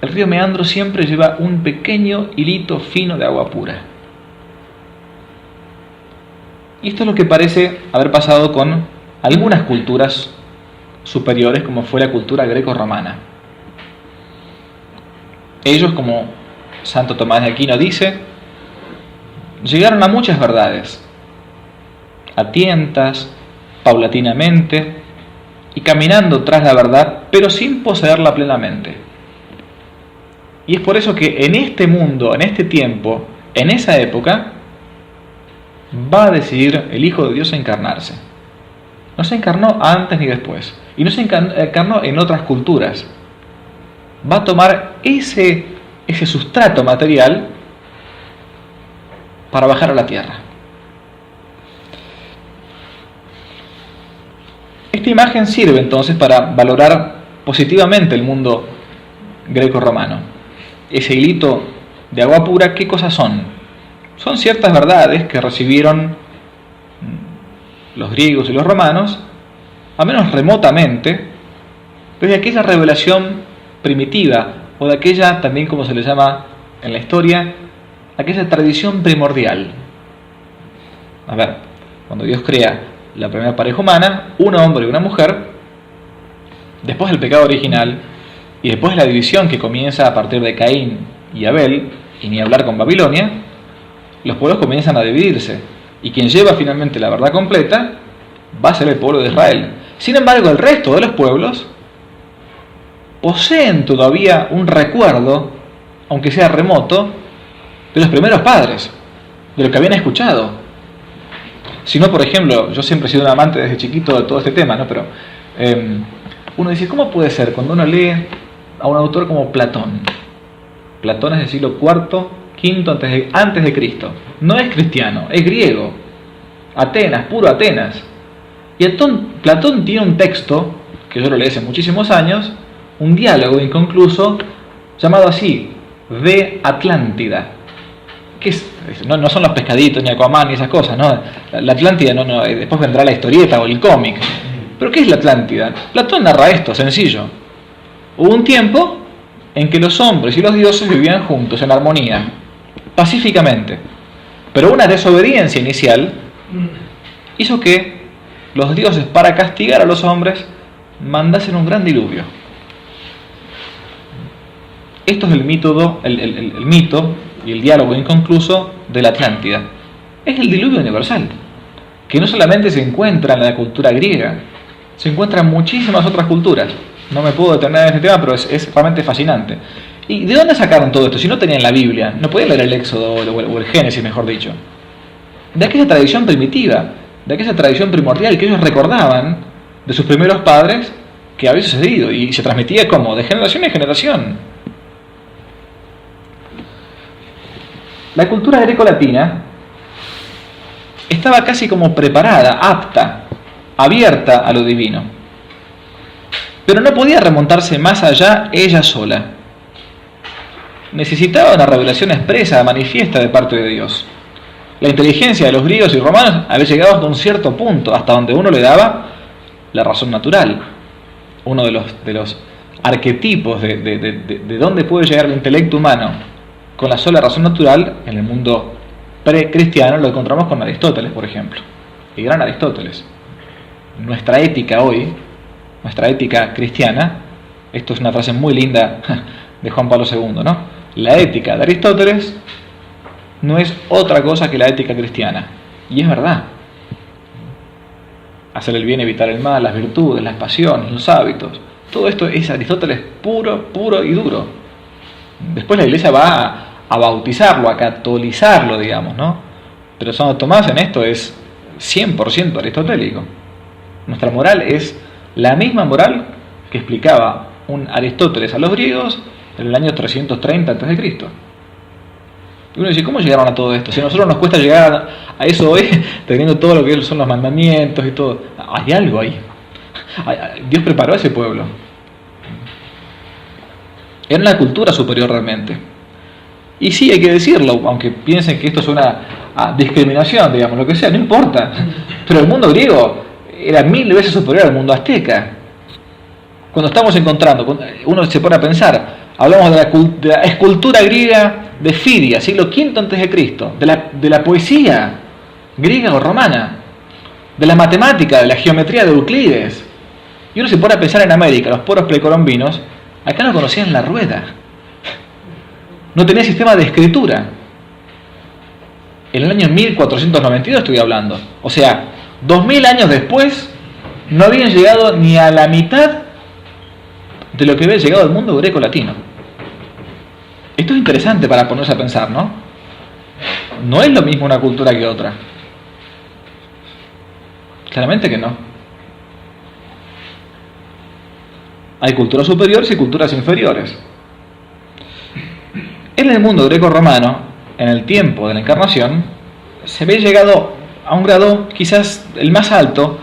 El río Meandro siempre lleva un pequeño hilito fino de agua pura. Y esto es lo que parece haber pasado con algunas culturas superiores, como fue la cultura greco-romana. Ellos, como Santo Tomás de Aquino dice, llegaron a muchas verdades, a tientas, paulatinamente, y caminando tras la verdad, pero sin poseerla plenamente. Y es por eso que en este mundo, en este tiempo, en esa época, va a decidir el Hijo de Dios encarnarse. No se encarnó antes ni después, y no se encarnó en otras culturas. Va a tomar ese sustrato material para bajar a la tierra. Esta imagen sirve entonces para valorar positivamente el mundo greco-romano. Ese hilito de agua pura, ¿qué cosas son? Son ciertas verdades que recibieron los griegos y los romanos, a menos remotamente, desde aquella revelación primitiva, o de aquella, también como se le llama en la historia, aquella tradición primordial. A ver, cuando Dios crea la primera pareja humana, un hombre y una mujer, después del pecado original, y después de la división que comienza a partir de Caín y Abel, y ni hablar con Babilonia, los pueblos comienzan a dividirse, y quien lleva finalmente la verdad completa va a ser el pueblo de Israel. Sin embargo, el resto de los pueblos poseen todavía un recuerdo, aunque sea remoto, de los primeros padres, de lo que habían escuchado. Si no, por ejemplo, yo siempre he sido un amante desde chiquito de todo este tema, ¿no? Pero uno dice, ¿cómo puede ser cuando uno lee a un autor como Platón? Platón es del siglo IV, V antes de Cristo. No es cristiano, es griego. Atenas, puro Atenas. Y Platón tiene un texto, que yo lo leí hace muchísimos años, un diálogo inconcluso, llamado así, de Atlántida. Que no son los pescaditos, ni Aquaman, ni esas cosas, ¿no? La Atlántida, después vendrá la historieta o el cómic. ¿Pero qué es la Atlántida? Platón narra esto, sencillo. Hubo un tiempo en que los hombres y los dioses vivían juntos, en armonía, pacíficamente. Pero una desobediencia inicial hizo que los dioses, para castigar a los hombres, mandasen un gran diluvio. Esto es el mito y el diálogo inconcluso de la Atlántida. Es el diluvio universal, que no solamente se encuentra en la cultura griega, se encuentra en muchísimas otras culturas. No me puedo detener en este tema, pero es realmente fascinante. ¿Y de dónde sacaron todo esto? Si no tenían la Biblia, no podían leer el Éxodo o el Génesis, mejor dicho. De aquella tradición primitiva, de aquella tradición primordial que ellos recordaban de sus primeros padres que había sucedido y se transmitía como de generación en generación. La cultura greco-latina estaba casi como preparada, apta, abierta a lo divino. Pero no podía remontarse más allá ella sola. Necesitaba una revelación expresa, manifiesta de parte de Dios. La inteligencia de los griegos y romanos había llegado hasta un cierto punto, hasta donde uno le daba la razón natural. Uno de los arquetipos de dónde puede llegar el intelecto humano con la sola razón natural, en el mundo precristiano lo encontramos con Aristóteles, por ejemplo. El gran Aristóteles. Nuestra ética hoy, nuestra ética cristiana, esto es una frase muy linda de Juan Pablo II, ¿no? La ética de Aristóteles no es otra cosa que la ética cristiana. Y es verdad. Hacer el bien, evitar el mal, las virtudes, las pasiones, los hábitos. Todo esto es Aristóteles puro, puro y duro. Después la Iglesia va a bautizarlo, a catolizarlo, digamos, ¿no? Pero Santo Tomás en esto es 100% aristotélico. Nuestra moral es la misma moral que explicaba un Aristóteles a los griegos en el año 330 a.C. Y uno dice, ¿cómo llegaron a todo esto? Si a nosotros nos cuesta llegar a eso hoy, teniendo todo lo que son los mandamientos y todo. Hay algo ahí. Dios preparó a ese pueblo. Era una cultura superior realmente. Y sí, hay que decirlo, aunque piensen que esto es una discriminación, digamos, lo que sea, no importa. Pero el mundo griego era 1000 veces superior al mundo azteca. Cuando estamos encontrando, uno se pone a pensar, hablamos de la escultura griega de Fidia, siglo V a.C., de la poesía griega o romana, de la matemática, de la geometría de Euclides. Y uno se pone a pensar en América, los pueblos precolombinos, acá no conocían la rueda. No tenía sistema de escritura. En el año 1492 estoy hablando. O sea, 2000 años después, no habían llegado ni a la mitad de lo que había llegado al mundo greco-latino. Esto es interesante para ponerse a pensar, ¿no? No es lo mismo una cultura que otra. Claramente que no. Hay culturas superiores y culturas inferiores. En el mundo greco-romano, en el tiempo de la Encarnación, se había llegado a un grado quizás el más alto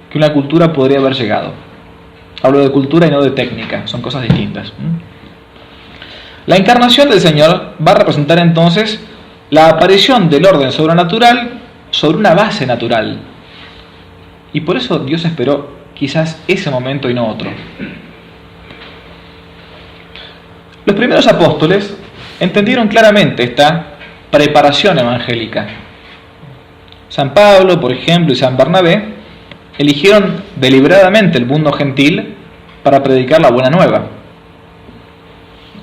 que una cultura podría haber llegado. Hablo de cultura y no de técnica, son cosas distintas. La encarnación del Señor va a representar entonces la aparición del orden sobrenatural sobre una base natural. Y por eso Dios esperó quizás ese momento y no otro. Los primeros apóstoles entendieron claramente esta preparación evangélica. San Pablo, por ejemplo, y San Bernabé eligieron deliberadamente el mundo gentil para predicar la buena nueva,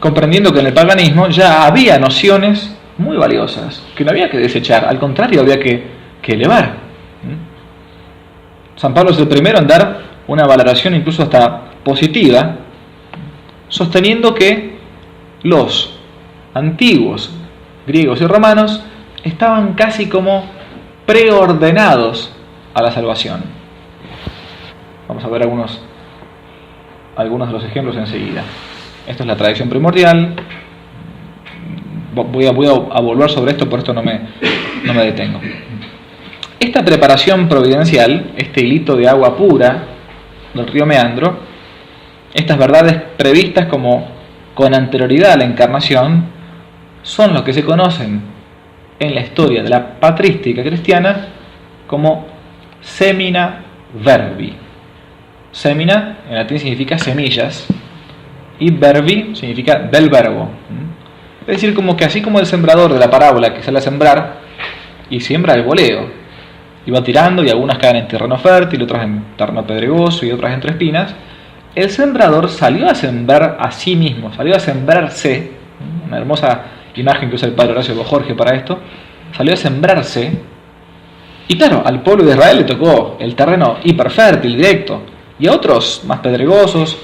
comprendiendo que en el paganismo ya había nociones muy valiosas que no había que desechar, al contrario, había que elevar. San Pablo es el primero en dar una valoración incluso hasta positiva, sosteniendo que los antiguos griegos y romanos estaban casi como preordenados a la salvación. Vamos a ver algunos de los ejemplos enseguida. Esto es la tradición primordial. Voy a volver sobre esto, por esto no me detengo. Esta preparación providencial, este hilito de agua pura del río Meandro, estas verdades previstas como con anterioridad a la encarnación, son los que se conocen en la historia de la patrística cristiana como semina verbi. Semina en latín significa semillas y verbi significa del verbo. Es decir, como que así como el sembrador de la parábola que sale a sembrar y siembra el voleo y va tirando y algunas caen en terreno fértil, otras en terreno pedregoso y otras entre espinas, el sembrador salió a sembrar a sí mismo, salió a sembrarse, una hermosa imagen que usa el padre Horacio Bojorge para esto, salió a sembrarse. Y claro, al pueblo de Israel le tocó el terreno hiperfértil, directo, y a otros más pedregosos.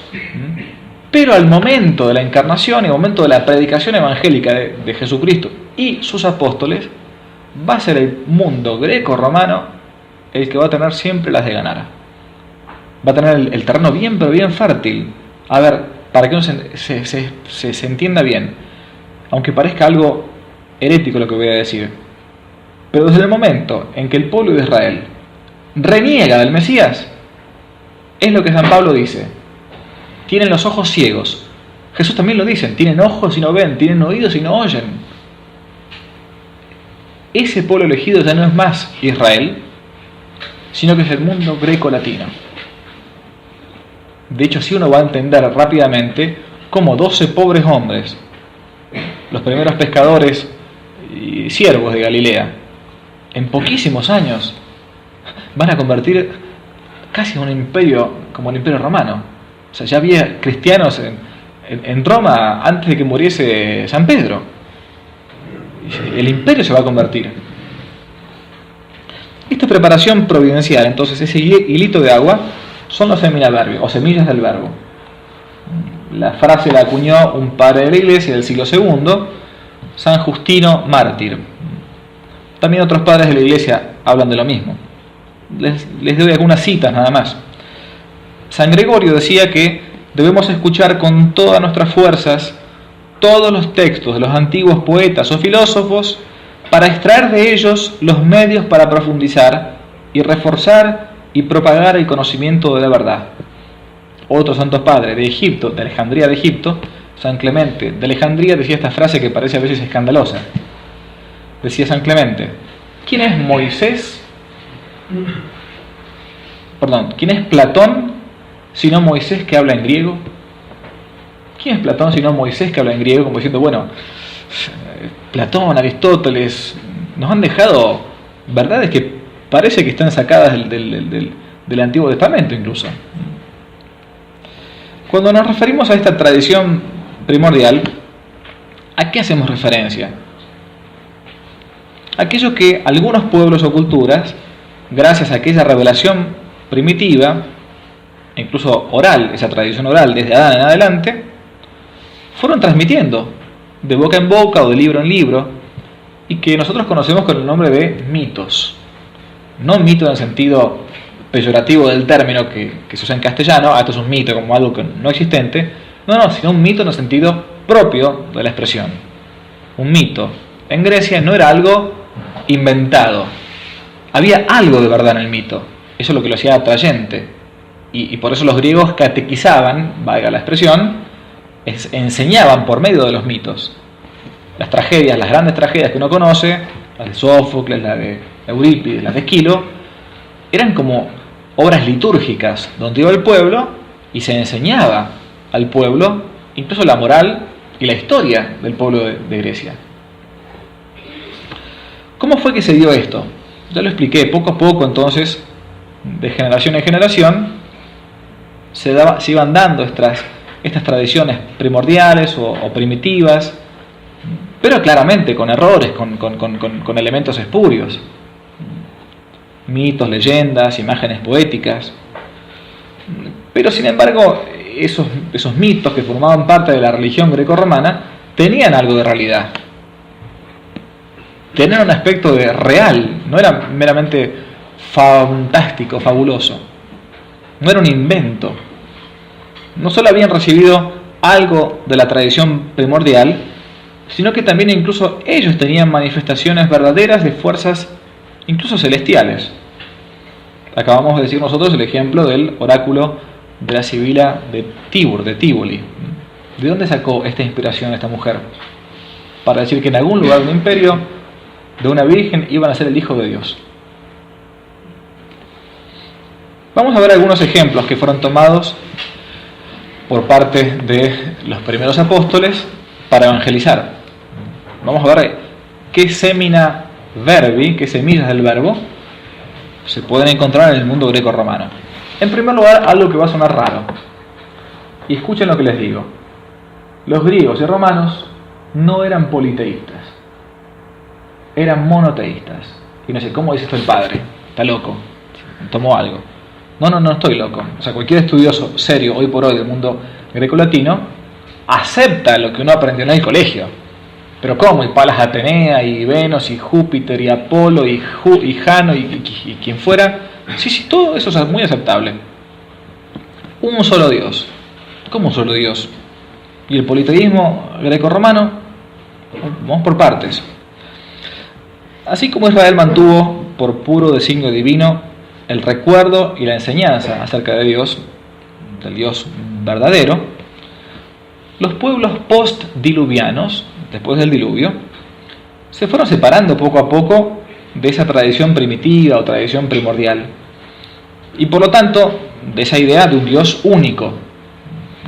Pero al momento de la encarnación y al momento de la predicación evangélica de Jesucristo y sus apóstoles, va a ser el mundo greco-romano el que va a tener siempre las de ganar. Va a tener el terreno bien, pero bien fértil. A ver, para que uno se entienda bien, aunque parezca algo herético lo que voy a decir, pero desde el momento en que el pueblo de Israel reniega del Mesías, es lo que San Pablo dice: tienen los ojos ciegos. Jesús también lo dice: tienen ojos y no ven, tienen oídos y no oyen. Ese pueblo elegido ya no es más Israel, sino que es el mundo greco-latino. De hecho, si uno va a entender rápidamente cómo 12 pobres hombres, los primeros pescadores y siervos de Galilea, en poquísimos años van a convertir casi un imperio como el Imperio Romano. O sea, ya había cristianos en Roma antes de que muriese San Pedro. El imperio se va a convertir. Esta preparación providencial, entonces, ese hilito de agua, son los seminaverbi, o semillas del verbo. La frase la acuñó un padre de la Iglesia del siglo II, San Justino Mártir. También otros padres de la Iglesia hablan de lo mismo. Les doy algunas citas nada más. San Gregorio decía que debemos escuchar con todas nuestras fuerzas todos los textos de los antiguos poetas o filósofos para extraer de ellos los medios para profundizar y reforzar y propagar el conocimiento de la verdad. Otro santo padre de Egipto, de Alejandría de Egipto, San Clemente de Alejandría, decía esta frase que parece a veces escandalosa. Decía San Clemente: ¿quién es Moisés? ¿Quién es Platón sino Moisés que habla en griego? ¿Quién es Platón sino Moisés que habla en griego? Como diciendo, bueno, Platón, Aristóteles nos han dejado verdades que parece que están sacadas del Antiguo Testamento incluso. Cuando nos referimos a esta tradición primordial, ¿a qué hacemos referencia? Aquello que algunos pueblos o culturas, gracias a aquella revelación primitiva, incluso oral, esa tradición oral desde Adán en adelante, fueron transmitiendo de boca en boca o de libro en libro, y que nosotros conocemos con el nombre de mitos. No mito en el sentido peyorativo del término que se usa en castellano, esto es un mito como algo que no existente, no, sino un mito en el sentido propio de la expresión. Un mito en Grecia no era algo inventado, había algo de verdad en el mito, eso es lo que lo hacía atrayente, y por eso los griegos catequizaban, valga la expresión, enseñaban por medio de los mitos. Las tragedias, las grandes tragedias que uno conoce, las de Sófocles, las de Eurípides, las de Esquilo, eran como obras litúrgicas donde iba el pueblo y se enseñaba al pueblo incluso la moral y la historia del pueblo de Grecia. ¿Cómo fue que se dio esto? Ya lo expliqué, poco a poco entonces, de generación en generación, se iban dando estas tradiciones primordiales o primitivas, pero claramente con errores, con elementos espurios. Mitos, leyendas, imágenes poéticas. Pero sin embargo, esos mitos que formaban parte de la religión grecorromana tenían algo de realidad. Tenían un aspecto de real, no era meramente fantástico, fabuloso. No era un invento. No solo habían recibido algo de la tradición primordial, sino que también incluso ellos tenían manifestaciones verdaderas de fuerzas incluso celestiales. Acabamos de decir nosotros el ejemplo del oráculo de la Sibila de Tibur, de Tívoli. ¿De dónde sacó esta inspiración esta mujer? Para decir que en algún lugar del imperio de una virgen iban a ser el hijo de Dios. Vamos a ver algunos ejemplos que fueron tomados por parte de los primeros apóstoles para evangelizar. Vamos a ver qué semina verbi, qué semillas del verbo, se pueden encontrar en el mundo greco-romano. En primer lugar, algo que va a sonar raro. Y escuchen lo que les digo. Los griegos y romanos no eran politeístas, eran monoteístas. Y no sé, ¿cómo dice esto el padre? Está loco, tomó algo. No estoy loco. O sea, cualquier estudioso serio hoy por hoy del mundo grecolatino acepta lo que uno aprendió en el colegio. Pero ¿cómo? Y Palas Atenea, y Venus, y Júpiter, y Apolo, y Jano, y quien fuera. Sí, todo eso es muy aceptable. Un solo Dios. ¿Cómo un solo Dios? Y el politeísmo greco-romano, vamos por partes. Así como Israel mantuvo por puro designio divino el recuerdo y la enseñanza acerca de Dios, del Dios verdadero, los pueblos post-diluvianos, después del diluvio, se fueron separando poco a poco de esa tradición primitiva o tradición primordial, y por lo tanto de esa idea de un Dios único,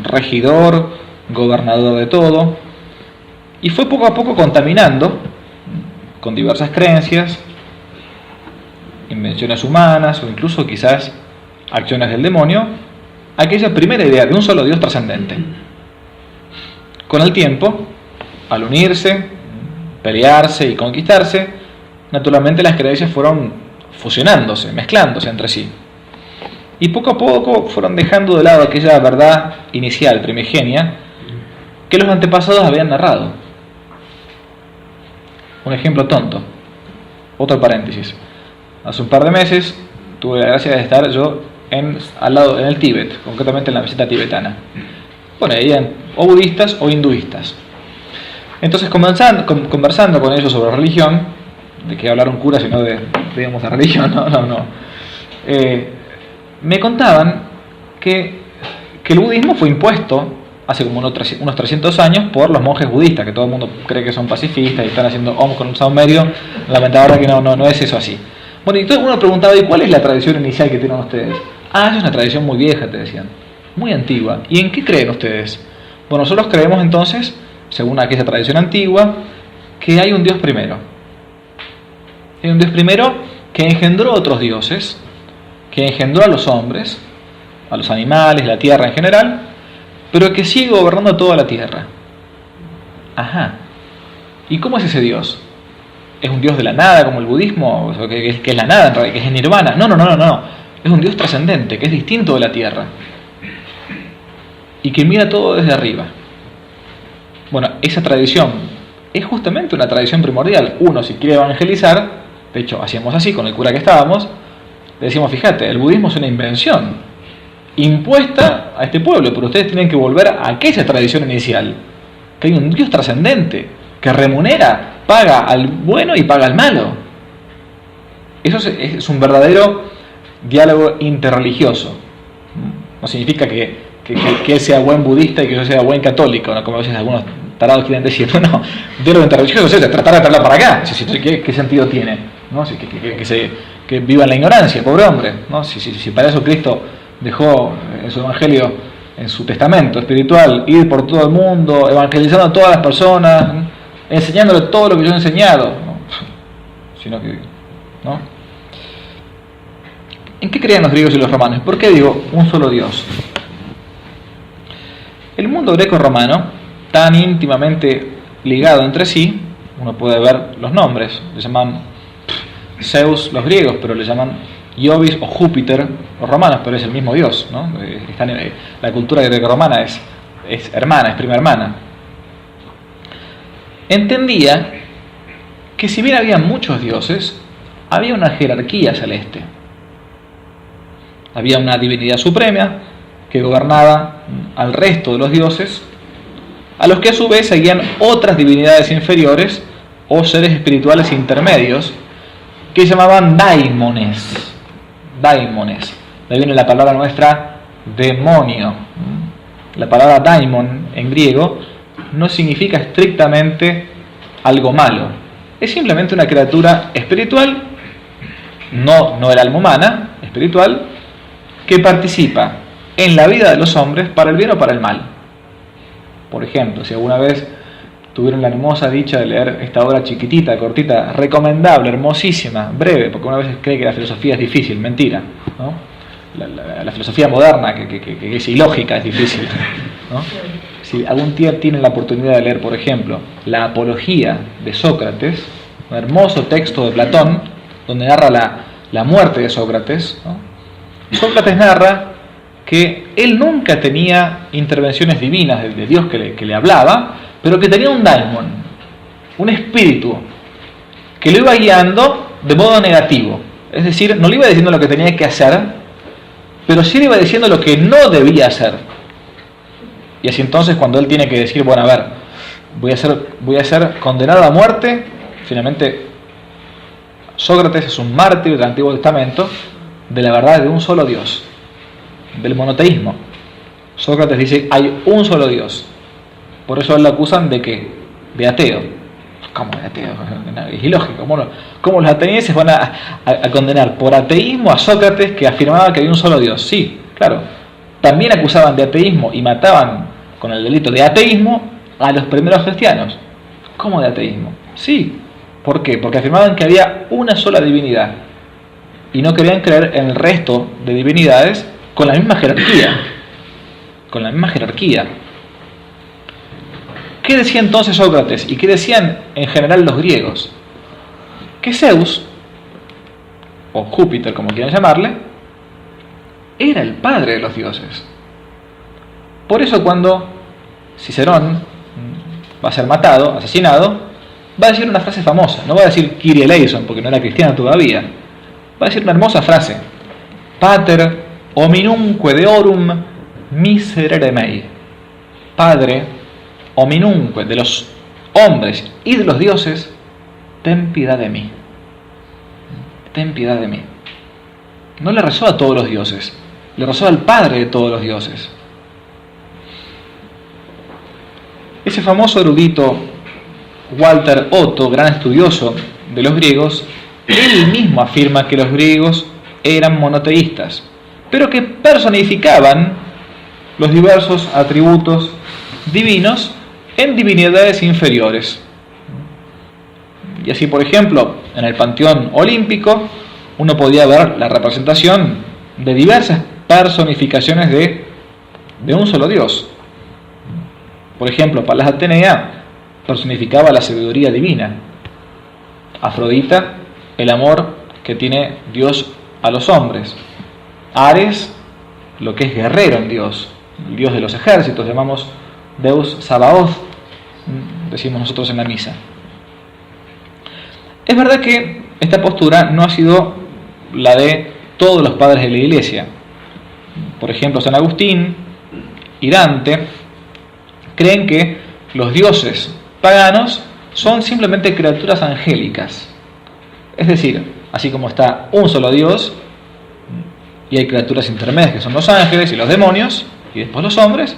regidor, gobernador de todo, y fue poco a poco contaminando con diversas creencias, invenciones humanas o incluso quizás acciones del demonio, aquella primera idea de un solo Dios trascendente. Con el tiempo, al unirse, pelearse y conquistarse, naturalmente las creencias fueron fusionándose, mezclándose entre sí. Y poco a poco fueron dejando de lado aquella verdad inicial, primigenia, que los antepasados habían narrado. Un ejemplo tonto. Otro paréntesis. Hace un par de meses tuve la gracia de estar yo en el Tíbet, concretamente en la meseta tibetana. Bueno, ahí eran o budistas o hinduistas. Entonces, conversando con ellos sobre religión, de que hablar un cura sino de religión, me contaban que el budismo fue impuesto hace como unos 300 años por los monjes budistas, que todo el mundo cree que son pacifistas y están haciendo om con un saumerio. Lamentablemente que no es eso así. Bueno, y entonces uno preguntaba, ¿y cuál es la tradición inicial que tienen ustedes? Ah, es una tradición muy vieja, te decían, muy antigua. ¿Y en qué creen ustedes? Bueno, nosotros creemos entonces, según aquella tradición antigua, que hay un Dios primero. Hay un Dios primero que engendró otros dioses, que engendró a los hombres, a los animales, la tierra en general, pero que sigue gobernando toda la tierra. Ajá. ¿Y cómo es ese Dios? ¿Es un Dios de la nada como el budismo? ¿Que es la nada en realidad? ¿Que es el nirvana? No. Es un Dios trascendente, que es distinto de la tierra. Y que mira todo desde arriba. Bueno, esa tradición es justamente una tradición primordial. Uno, si quiere evangelizar, de hecho, hacíamos así con el cura que estábamos, le decíamos, fíjate, el budismo es una invención impuesta a este pueblo, pero ustedes tienen que volver a aquella tradición inicial, que hay un Dios trascendente, que remunera, paga al bueno y paga al malo. Eso es un verdadero diálogo interreligioso. No significa que él sea buen budista y que yo sea buen católico, ¿no? Como a veces algunos tarados quieren decir. No, diálogo interreligioso es tratar de traerlo para acá. ¿Qué sentido tiene? ¿No? Que viva en la ignorancia, pobre hombre, ¿no? Si para eso Cristo dejó en su evangelio, en su testamento espiritual, ir por todo el mundo, evangelizando a todas las personas, enseñándole todo lo que yo he enseñado, ¿no? Sino que, ¿no? ¿En qué creían los griegos y los romanos? ¿Por qué digo un solo Dios? El mundo greco-romano, tan íntimamente ligado entre sí, uno puede ver los nombres, le llaman Zeus los griegos, pero le llaman Iovis o Júpiter los romanos, pero es el mismo Dios, ¿no? La cultura greco-romana es hermana, es prima hermana. Entendía que si bien había muchos dioses, había una jerarquía celeste. Había una divinidad suprema que gobernaba al resto de los dioses, a los que a su vez seguían otras divinidades inferiores o seres espirituales intermedios que llamaban daimones. Daimones. De ahí viene la palabra nuestra demonio. La palabra daimon en griego no significa estrictamente algo malo. Es simplemente una criatura espiritual, no el alma humana, espiritual, que participa en la vida de los hombres para el bien o para el mal. Por ejemplo, si alguna vez tuvieron la hermosa dicha de leer esta obra chiquitita, cortita, recomendable, hermosísima, breve, porque una vez cree que la filosofía es difícil, mentira, ¿no? La filosofía moderna, que es ilógica, es difícil, ¿no? Si algún día tienen la oportunidad de leer, por ejemplo, la Apología de Sócrates, un hermoso texto de Platón, donde narra la muerte de Sócrates, ¿no? Sócrates narra que él nunca tenía intervenciones divinas de Dios que le hablaba, pero que tenía un daimon, un espíritu, que lo iba guiando de modo negativo. Es decir, no le iba diciendo lo que tenía que hacer, pero sí le iba diciendo lo que no debía hacer. Y así entonces, cuando él tiene que decir, bueno, a ver, voy a ser condenado a muerte, finalmente Sócrates es un mártir del Antiguo Testamento de la verdad de un solo Dios, del monoteísmo. Sócrates dice, hay un solo Dios. Por eso a él lo acusan de ¿qué? De ateo. ¿Cómo de ateo? Es ilógico. ¿Cómo los atenienses van a condenar por ateísmo a Sócrates, que afirmaba que hay un solo Dios? Sí, claro. También acusaban de ateísmo y mataban con el delito de ateísmo a los primeros cristianos. ¿Cómo de ateísmo? Sí. ¿Por qué? Porque afirmaban que había una sola divinidad y no querían creer en el resto de divinidades con la misma jerarquía. Con la misma jerarquía. ¿Qué decía entonces Sócrates? ¿Y qué decían en general los griegos? Que Zeus, o Júpiter como quieran llamarle, era el padre de los dioses. Por eso cuando Cicerón va a ser matado, asesinado, va a decir una frase famosa. No va a decir Kyrie eleison, porque no era cristiano todavía. Va a decir una hermosa frase: Pater hominumque deorum miserere mei. Padre hominumque, de los hombres y de los dioses, ten piedad de mí. Ten piedad de mí. No le rezó a todos los dioses, le rezó al Padre de todos los dioses. Ese famoso erudito Walter Otto, gran estudioso de los griegos, él mismo afirma que los griegos eran monoteístas, pero que personificaban los diversos atributos divinos en divinidades inferiores. Y así, por ejemplo, en el panteón olímpico uno podía ver la representación de diversas personificaciones de un solo dios. Por ejemplo, Palas Atenea personificaba la sabiduría divina. Afrodita, el amor que tiene Dios a los hombres. Ares, lo que es guerrero en Dios, el Dios de los ejércitos, llamamos Deus Sabaoth, decimos nosotros en la misa. Es verdad que esta postura no ha sido la de todos los padres de la Iglesia. Por ejemplo, San Agustín y Dante creen que los dioses paganos son simplemente criaturas angélicas. Es decir, así como está un solo Dios, y hay criaturas intermedias que son los ángeles y los demonios, y después los hombres,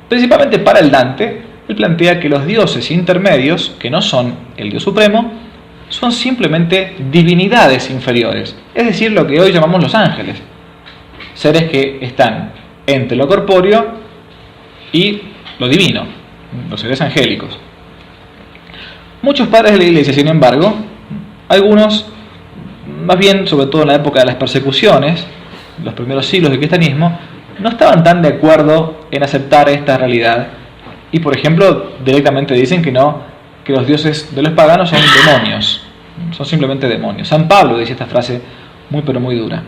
principalmente para el Dante, él plantea que los dioses intermedios, que no son el Dios supremo, son simplemente divinidades inferiores, es decir, lo que hoy llamamos los ángeles, seres que están entre lo corpóreo y lo divino, los seres angélicos. Muchos padres de la Iglesia, sin embargo, algunos, más bien sobre todo en la época de las persecuciones, los primeros siglos del cristianismo, no estaban tan de acuerdo en aceptar esta realidad y, por ejemplo, directamente dicen que los dioses de los paganos son demonios, son simplemente demonios. San Pablo dice esta frase muy pero muy dura.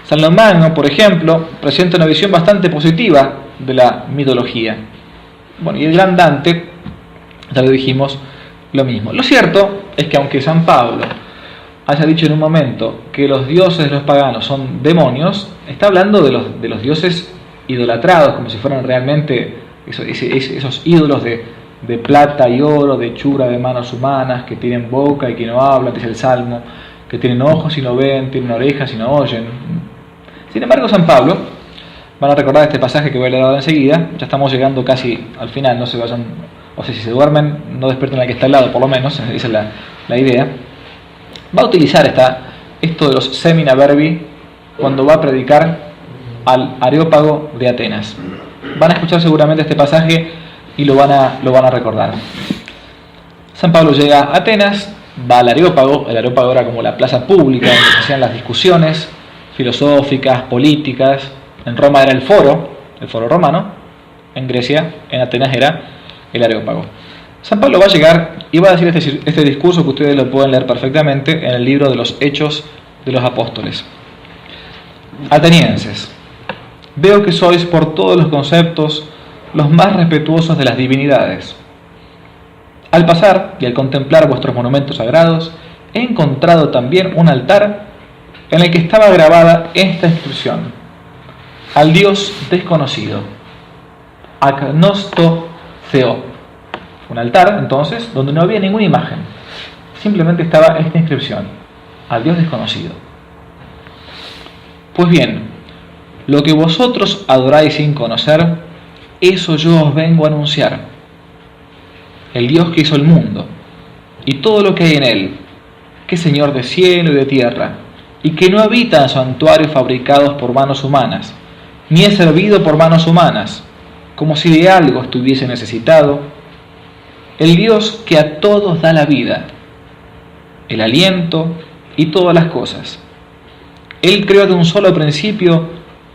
San León, por ejemplo, presenta una visión bastante positiva de la mitología. Bueno, y el gran Dante, ya lo dijimos, lo mismo. Lo cierto es que aunque San Pablo haya dicho en un momento que los dioses de los paganos son demonios, está hablando de los dioses idolatrados, como si fueran realmente esos ídolos de plata y oro, de hechura de manos humanas, que tienen boca y que no hablan, dice el Salmo, que tienen ojos y no ven, tienen orejas y no oyen. Sin embargo, San Pablo, van a recordar este pasaje que voy a leer ahora enseguida, ya estamos llegando casi al final, no se vayan, o sea, si se duermen, no despierten al que está al lado, por lo menos, esa es la idea. Va a utilizar esto de los semina verbi cuando va a predicar al Areópago de Atenas. Van a escuchar seguramente este pasaje y lo van a recordar. San Pablo llega a Atenas, va al Areópago. El Areópago era como la plaza pública donde se hacían las discusiones filosóficas, políticas. En Roma era el foro romano. En Grecia, en Atenas, era el Areópago. San Pablo va a llegar y va a decir este discurso que ustedes lo pueden leer perfectamente en el libro de los Hechos de los Apóstoles. Atenienses, veo que sois por todos los conceptos los más respetuosos de las divinidades. Al pasar y al contemplar vuestros monumentos sagrados, he encontrado también un altar en el que estaba grabada esta inscripción: al Dios desconocido, agnosto Theo. Un altar, entonces, donde no había ninguna imagen. Simplemente estaba esta inscripción: al Dios desconocido. Pues bien, lo que vosotros adoráis sin conocer, eso yo os vengo a anunciar. El Dios que hizo el mundo y todo lo que hay en él, que es Señor de cielo y de tierra, y que no habita en santuarios fabricados por manos humanas, ni es servido por manos humanas, como si de algo estuviese necesitado. El Dios que a todos da la vida, el aliento y todas las cosas. Él creó de un solo principio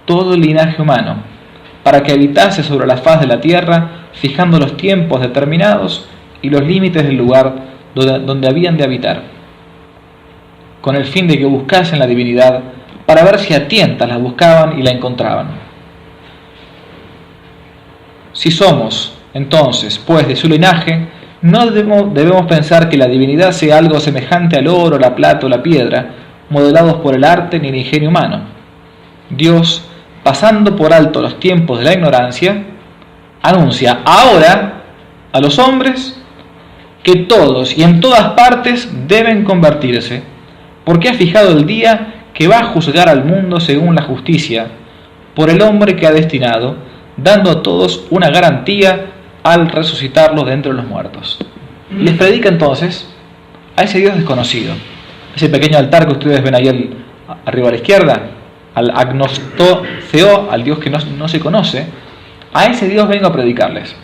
todo el linaje humano, para que habitase sobre la faz de la tierra, fijando los tiempos determinados y los límites del lugar donde habían de habitar, con el fin de que buscasen la divinidad, para ver si a tientas la buscaban y la encontraban. Si somos, entonces, pues de su linaje, no debemos pensar que la divinidad sea algo semejante al oro, la plata o la piedra, modelados por el arte ni el ingenio humano. Dios, pasando por alto los tiempos de la ignorancia, anuncia ahora a los hombres que todos y en todas partes deben convertirse, porque ha fijado el día que va a juzgar al mundo según la justicia, por el hombre que ha destinado, dando a todos una garantía al resucitarlos de entre los muertos. Les predica entonces a ese Dios desconocido, ese pequeño altar que ustedes ven ahí arriba a la izquierda, al agnosto Theo, al Dios que no se conoce. A ese Dios vengo a predicarles.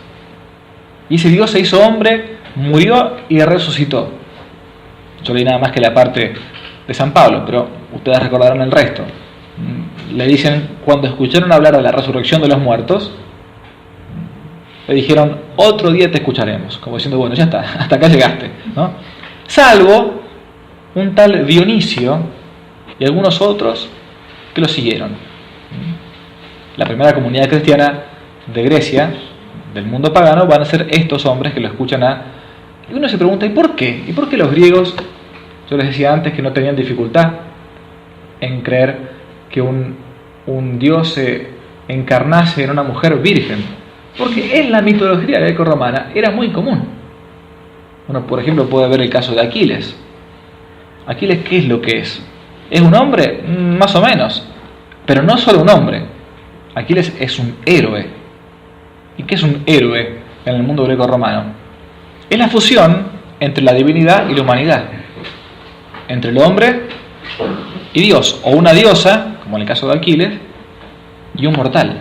Y ese Dios se hizo hombre, murió y resucitó. Yo leí nada más que la parte de San Pablo, pero ustedes recordarán el resto. Le dicen, cuando escucharon hablar de la resurrección de los muertos, le dijeron: otro día te escucharemos, como diciendo, bueno, ya está, hasta acá llegaste, ¿no? Salvo un tal Dionisio y algunos otros que lo siguieron. La primera comunidad cristiana de Grecia, del mundo pagano, van a ser estos hombres que lo escuchan y uno se pregunta: ¿y por qué? ¿Y por qué los griegos? Yo les decía antes que no tenían dificultad en creer que un Dios se encarnase en una mujer virgen, porque en la mitología greco-romana era muy común. Uno, por ejemplo, puede ver el caso de Aquiles. Aquiles, ¿qué es lo que es? ¿Es un hombre? Más o menos. Pero no solo un hombre. Aquiles es un héroe. ¿Y qué es un héroe en el mundo greco-romano? Es la fusión entre la divinidad y la humanidad, entre el hombre y Dios, o una diosa, como en el caso de Aquiles, y un mortal.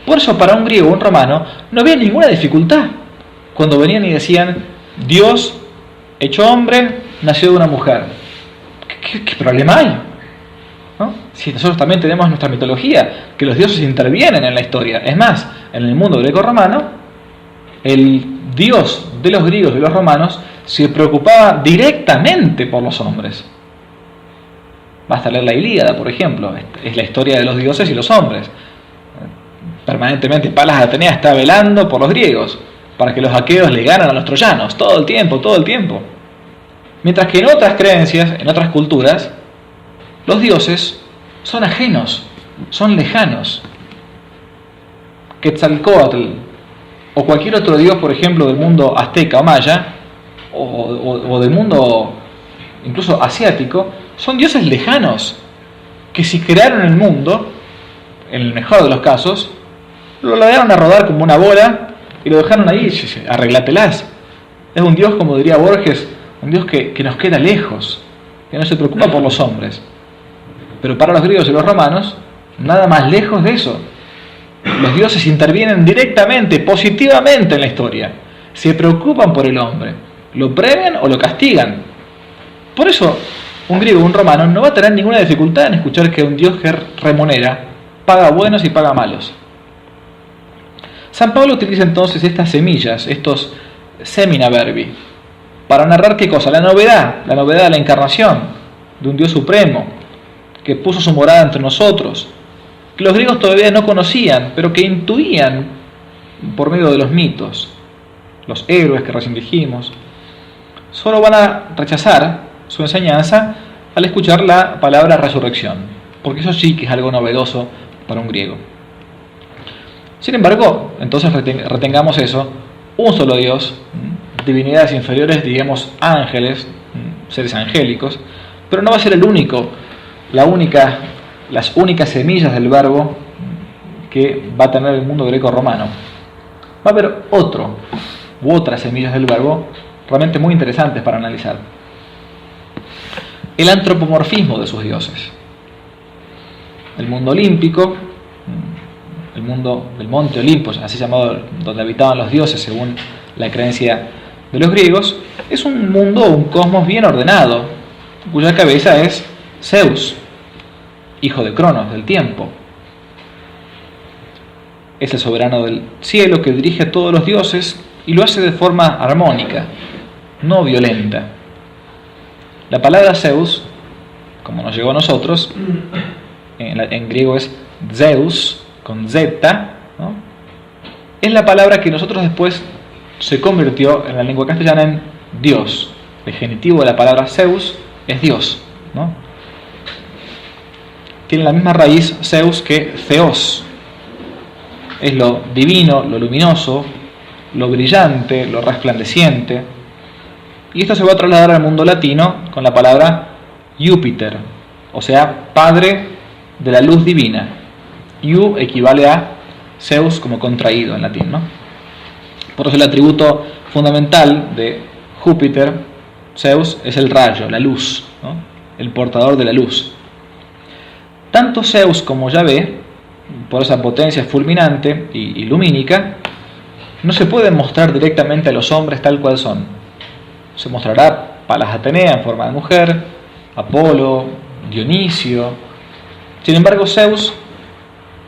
Por eso, para un griego o un romano no había ninguna dificultad cuando venían y decían: Dios hecho hombre nació de una mujer. ¿Qué problema hay? ¿No? Si nosotros también tenemos nuestra mitología, que los dioses intervienen en la historia. Es más, en el mundo greco-romano, el Dios de los griegos y de los romanos se preocupaba directamente por los hombres. Basta leer la Ilíada, por ejemplo. Es la historia de los dioses y los hombres. Permanentemente Palas Atenea está velando por los griegos, para que los aqueos le ganen a los troyanos, todo el tiempo. Mientras que en otras creencias, en otras culturas, los dioses son ajenos, son lejanos. Quetzalcóatl o cualquier otro dios, por ejemplo, del mundo azteca o maya, o del mundo incluso asiático, son dioses lejanos, que si crearon el mundo, en el mejor de los casos, lo dejaron a rodar como una bola y lo dejaron ahí, arreglatelas. Es un Dios, como diría Borges, un Dios que nos queda lejos, que no se preocupa por los hombres. Pero para los griegos y los romanos, nada más lejos de eso. Los dioses intervienen directamente, positivamente en la historia. Se preocupan por el hombre. Lo premian o lo castigan. Por eso, un griego o un romano no va a tener ninguna dificultad en escuchar que un dios que remunera paga buenos y paga malos. San Pablo utiliza entonces estas semillas, estos semina verbi, para narrar ¿qué cosa? La novedad de la encarnación, de un Dios supremo, que puso su morada entre nosotros, que los griegos todavía no conocían, pero que intuían por medio de los mitos, los héroes que recién dijimos. Solo van a rechazar su enseñanza al escuchar la palabra resurrección, porque eso sí que es algo novedoso para un griego. Sin embargo, entonces retengamos eso, un solo Dios, divinidades inferiores, digamos ángeles, seres angélicos, pero no va a ser el único, las únicas semillas del verbo que va a tener el mundo greco-romano. Va a haber otras semillas del verbo realmente muy interesantes para analizar. El antropomorfismo de sus dioses. El mundo olímpico, el mundo del monte Olimpo, así llamado, donde habitaban los dioses según la creencia de los griegos, es un mundo, un cosmos bien ordenado, cuya cabeza es Zeus, hijo de Cronos, del tiempo. Es el soberano del cielo que dirige a todos los dioses y lo hace de forma armónica, no violenta. La palabra Zeus, como nos llegó a nosotros, en griego es Zeus, con Z, ¿no? Es la palabra que nosotros después se convirtió en la lengua castellana en Dios. El genitivo de la palabra Zeus es Dios, ¿no? Tiene la misma raíz Zeus que Theos. Es lo divino, lo luminoso, lo brillante, lo resplandeciente. Y esto se va a trasladar al mundo latino con la palabra Júpiter, o sea, padre de la luz divina. Iu equivale a Zeus como contraído en latín, ¿no? Por eso el atributo fundamental de Júpiter, Zeus, es el rayo, la luz, ¿no? El portador de la luz. Tanto Zeus como Yahvé, por esa potencia fulminante y lumínica, no se pueden mostrar directamente a los hombres tal cual son. Se mostrará Palas Atenea en forma de mujer, Apolo, Dionisio. Sin embargo, Zeus,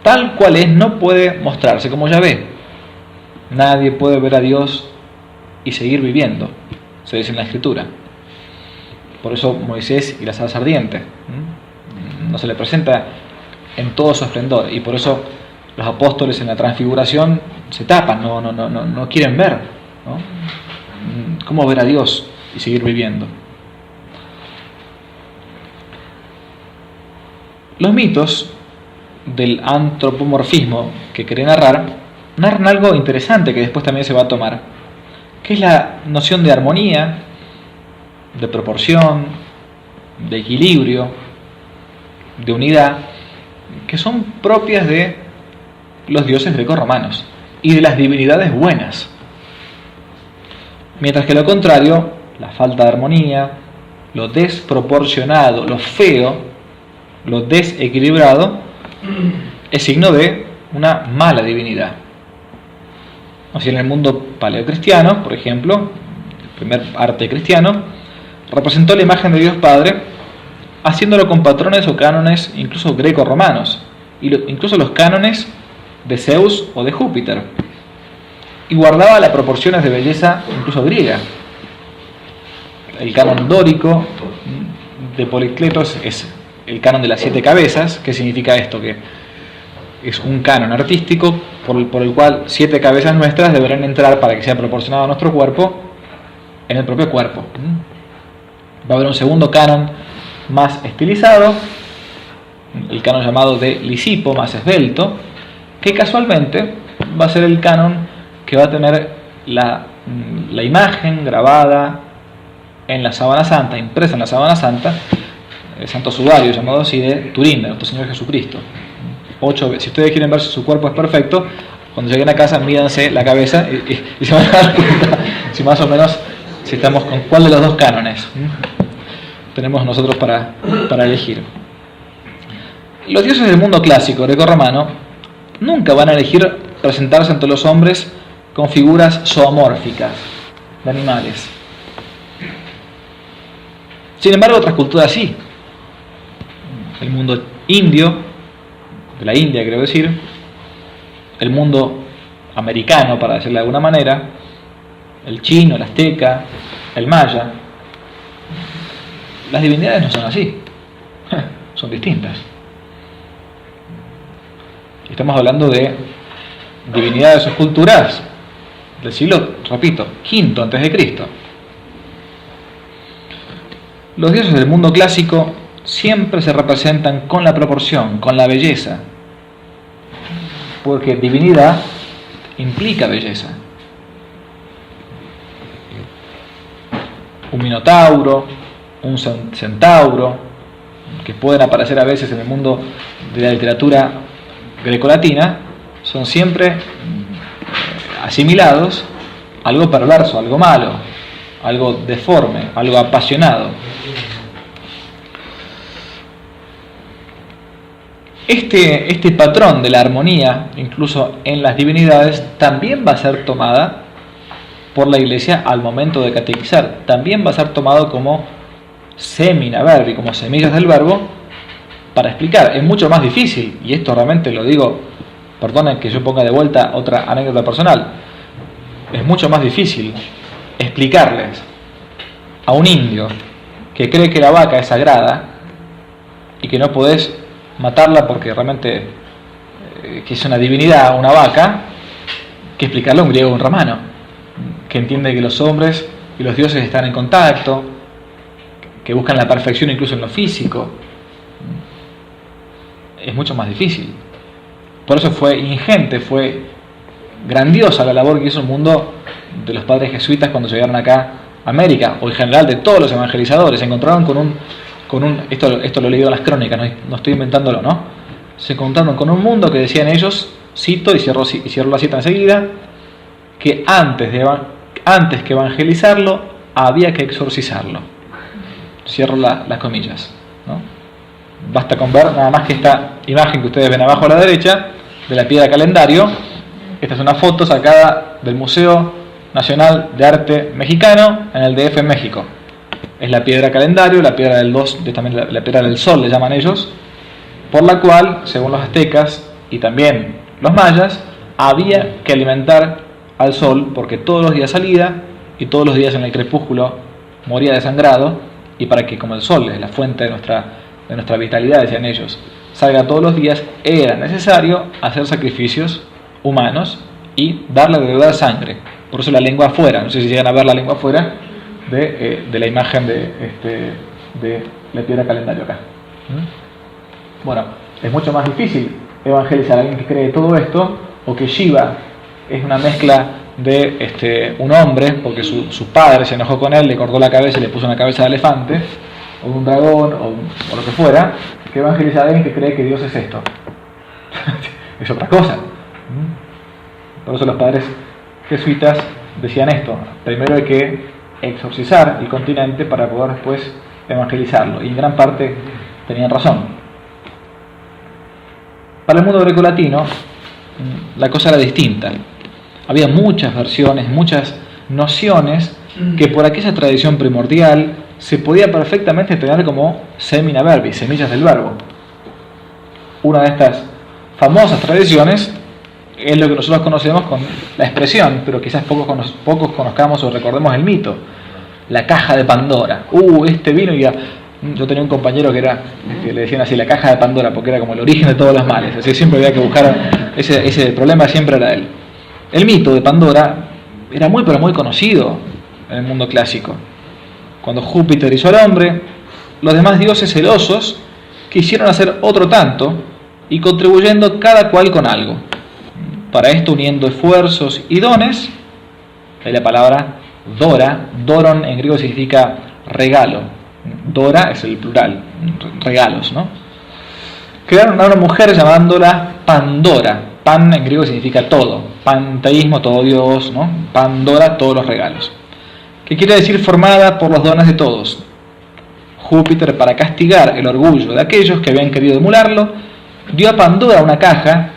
tal cual es, no puede mostrarse como Yahvé. Nadie puede ver a Dios y seguir viviendo, se dice en la Escritura. Por eso Moisés y la zarza ardiente no se le presenta en todo su esplendor, y por eso los apóstoles en la transfiguración se tapan, no quieren ver, ¿no? ¿Cómo ver a Dios y seguir viviendo? Los mitos del antropomorfismo que quería narran algo interesante que después también se va a tomar, que es la noción de armonía, de proporción, de equilibrio, de unidad, que son propias de los dioses grecorromanos y de las divinidades buenas. Mientras que lo contrario, la falta de armonía, lo desproporcionado, lo feo, lo desequilibrado, es signo de una mala divinidad. O sea, en el mundo paleocristiano, por ejemplo, el primer arte cristiano, representó la imagen de Dios Padre, haciéndolo con patrones o cánones incluso greco-romanos, incluso los cánones de Zeus o de Júpiter, y guardaba las proporciones de belleza incluso griega. El canon dórico de Policletos es el canon de las 7 cabezas. ¿Qué significa esto? Que es un canon artístico por el cual 7 cabezas nuestras deberán entrar para que sea proporcionado a nuestro cuerpo en el propio cuerpo. Va a haber un segundo canon más estilizado, el canon llamado de Lisipo, más esbelto, que casualmente va a ser el canon que va a tener la imagen grabada en la sábana santa, impresa en la sábana santa, el santo sudario llamado así de Turín, de nuestro Señor Jesucristo. 8 veces. Si ustedes quieren ver si su cuerpo es perfecto, cuando lleguen a casa mídanse la cabeza y se van a dar cuenta si más o menos si estamos con cuál de los dos cánones tenemos nosotros para elegir. Los dioses del mundo clásico grecorromano nunca van a elegir presentarse ante los hombres con figuras zoomórficas de animales. Sin embargo, otras culturas sí. El mundo indio, de la India quiero decir, el mundo americano, para decirlo de alguna manera, el chino, el azteca, el maya. Las divinidades no son así, son distintas. Estamos hablando de divinidades o esculturas del siglo, repito, V antes de Cristo. Los dioses del mundo clásico siempre se representan con la proporción, con la belleza, porque divinidad implica belleza. Un minotauro, un centauro, que pueden aparecer a veces en el mundo de la literatura grecolatina, son siempre asimilados a algo perverso, algo malo, algo deforme, algo apasionado. Este patrón de la armonía, incluso en las divinidades, también va a ser tomada por la Iglesia al momento de catequizar. También va a ser tomado como semina verbi, como semillas del verbo, para explicar. Es mucho más difícil, y esto realmente lo digo, perdonen que yo ponga de vuelta otra anécdota personal, es mucho más difícil explicarles a un indio que cree que la vaca es sagrada y que no podés matarla porque realmente que es una divinidad, una vaca, que explicarle a un griego o un romano, que entiende que los hombres y los dioses están en contacto, que buscan la perfección incluso en lo físico. Es mucho más difícil. Por eso fue ingente, fue grandiosa la labor que hizo el mundo de los padres jesuitas cuando llegaron acá a América, o en general de todos los evangelizadores. Se encontraron con un esto lo he leído en las crónicas, no estoy inventándolo, ¿no? Se encontraron con un mundo que decían ellos, cito y cierro la cita enseguida, que antes que evangelizarlo había que exorcizarlo. Cierro las comillas, ¿no? Basta con ver nada más que esta imagen que ustedes ven abajo a la derecha de la piedra calendario. Esta es una foto sacada del Museo Nacional de Arte Mexicano en el DF en México. Es la piedra calendario, la piedra del 2, también la piedra del sol le llaman ellos, por la cual, según los aztecas y también los mayas, había que alimentar al sol porque todos los días salía y todos los días en el crepúsculo moría desangrado, y para que, como el sol es la fuente de nuestra vitalidad, decían ellos, salga todos los días, era necesario hacer sacrificios humanos y darle de dar sangre. Por eso la lengua afuera, no sé si llegan a ver la lengua afuera de la imagen de la piedra calendario acá. Bueno, es mucho más difícil evangelizar a alguien que cree todo esto, o que Shiva es una mezcla de un hombre, porque su padre se enojó con él, le cortó la cabeza y le puso una cabeza de elefante, o de un dragón, o lo que fuera, que evangelizar a alguien que cree que Dios es esto. Es otra cosa. Por eso los padres jesuitas decían esto: primero hay que exorcizar el continente para poder después evangelizarlo, y en gran parte tenían razón. Para el mundo grecolatino la cosa era distinta. Había muchas versiones, muchas nociones que por aquella tradición primordial se podía perfectamente tener como semina verbi, semillas del verbo. Una de estas famosas tradiciones es lo que nosotros conocemos con la expresión, pero quizás pocos conozcamos o recordemos el mito: la caja de Pandora. Este vino, y yo tenía un compañero que le decían así, la caja de Pandora, porque era como el origen de todos los males. Así que siempre había que buscar ese problema, siempre era él. El mito de Pandora era muy pero muy conocido en el mundo clásico. Cuando Júpiter hizo al hombre, los demás dioses celosos quisieron hacer otro tanto, y contribuyendo cada cual con algo. Para esto uniendo esfuerzos y dones. Hay la palabra dora, doron en griego significa regalo, dora es el plural, regalos, ¿no? Crearon a una mujer llamándola Pandora. Pan en griego significa todo, panteísmo, todo Dios, ¿no? Pandora, todos los regalos. ¿Qué quiere decir? Formada por los dones de todos. Júpiter, para castigar el orgullo de aquellos que habían querido emularlo, dio a Pandora una caja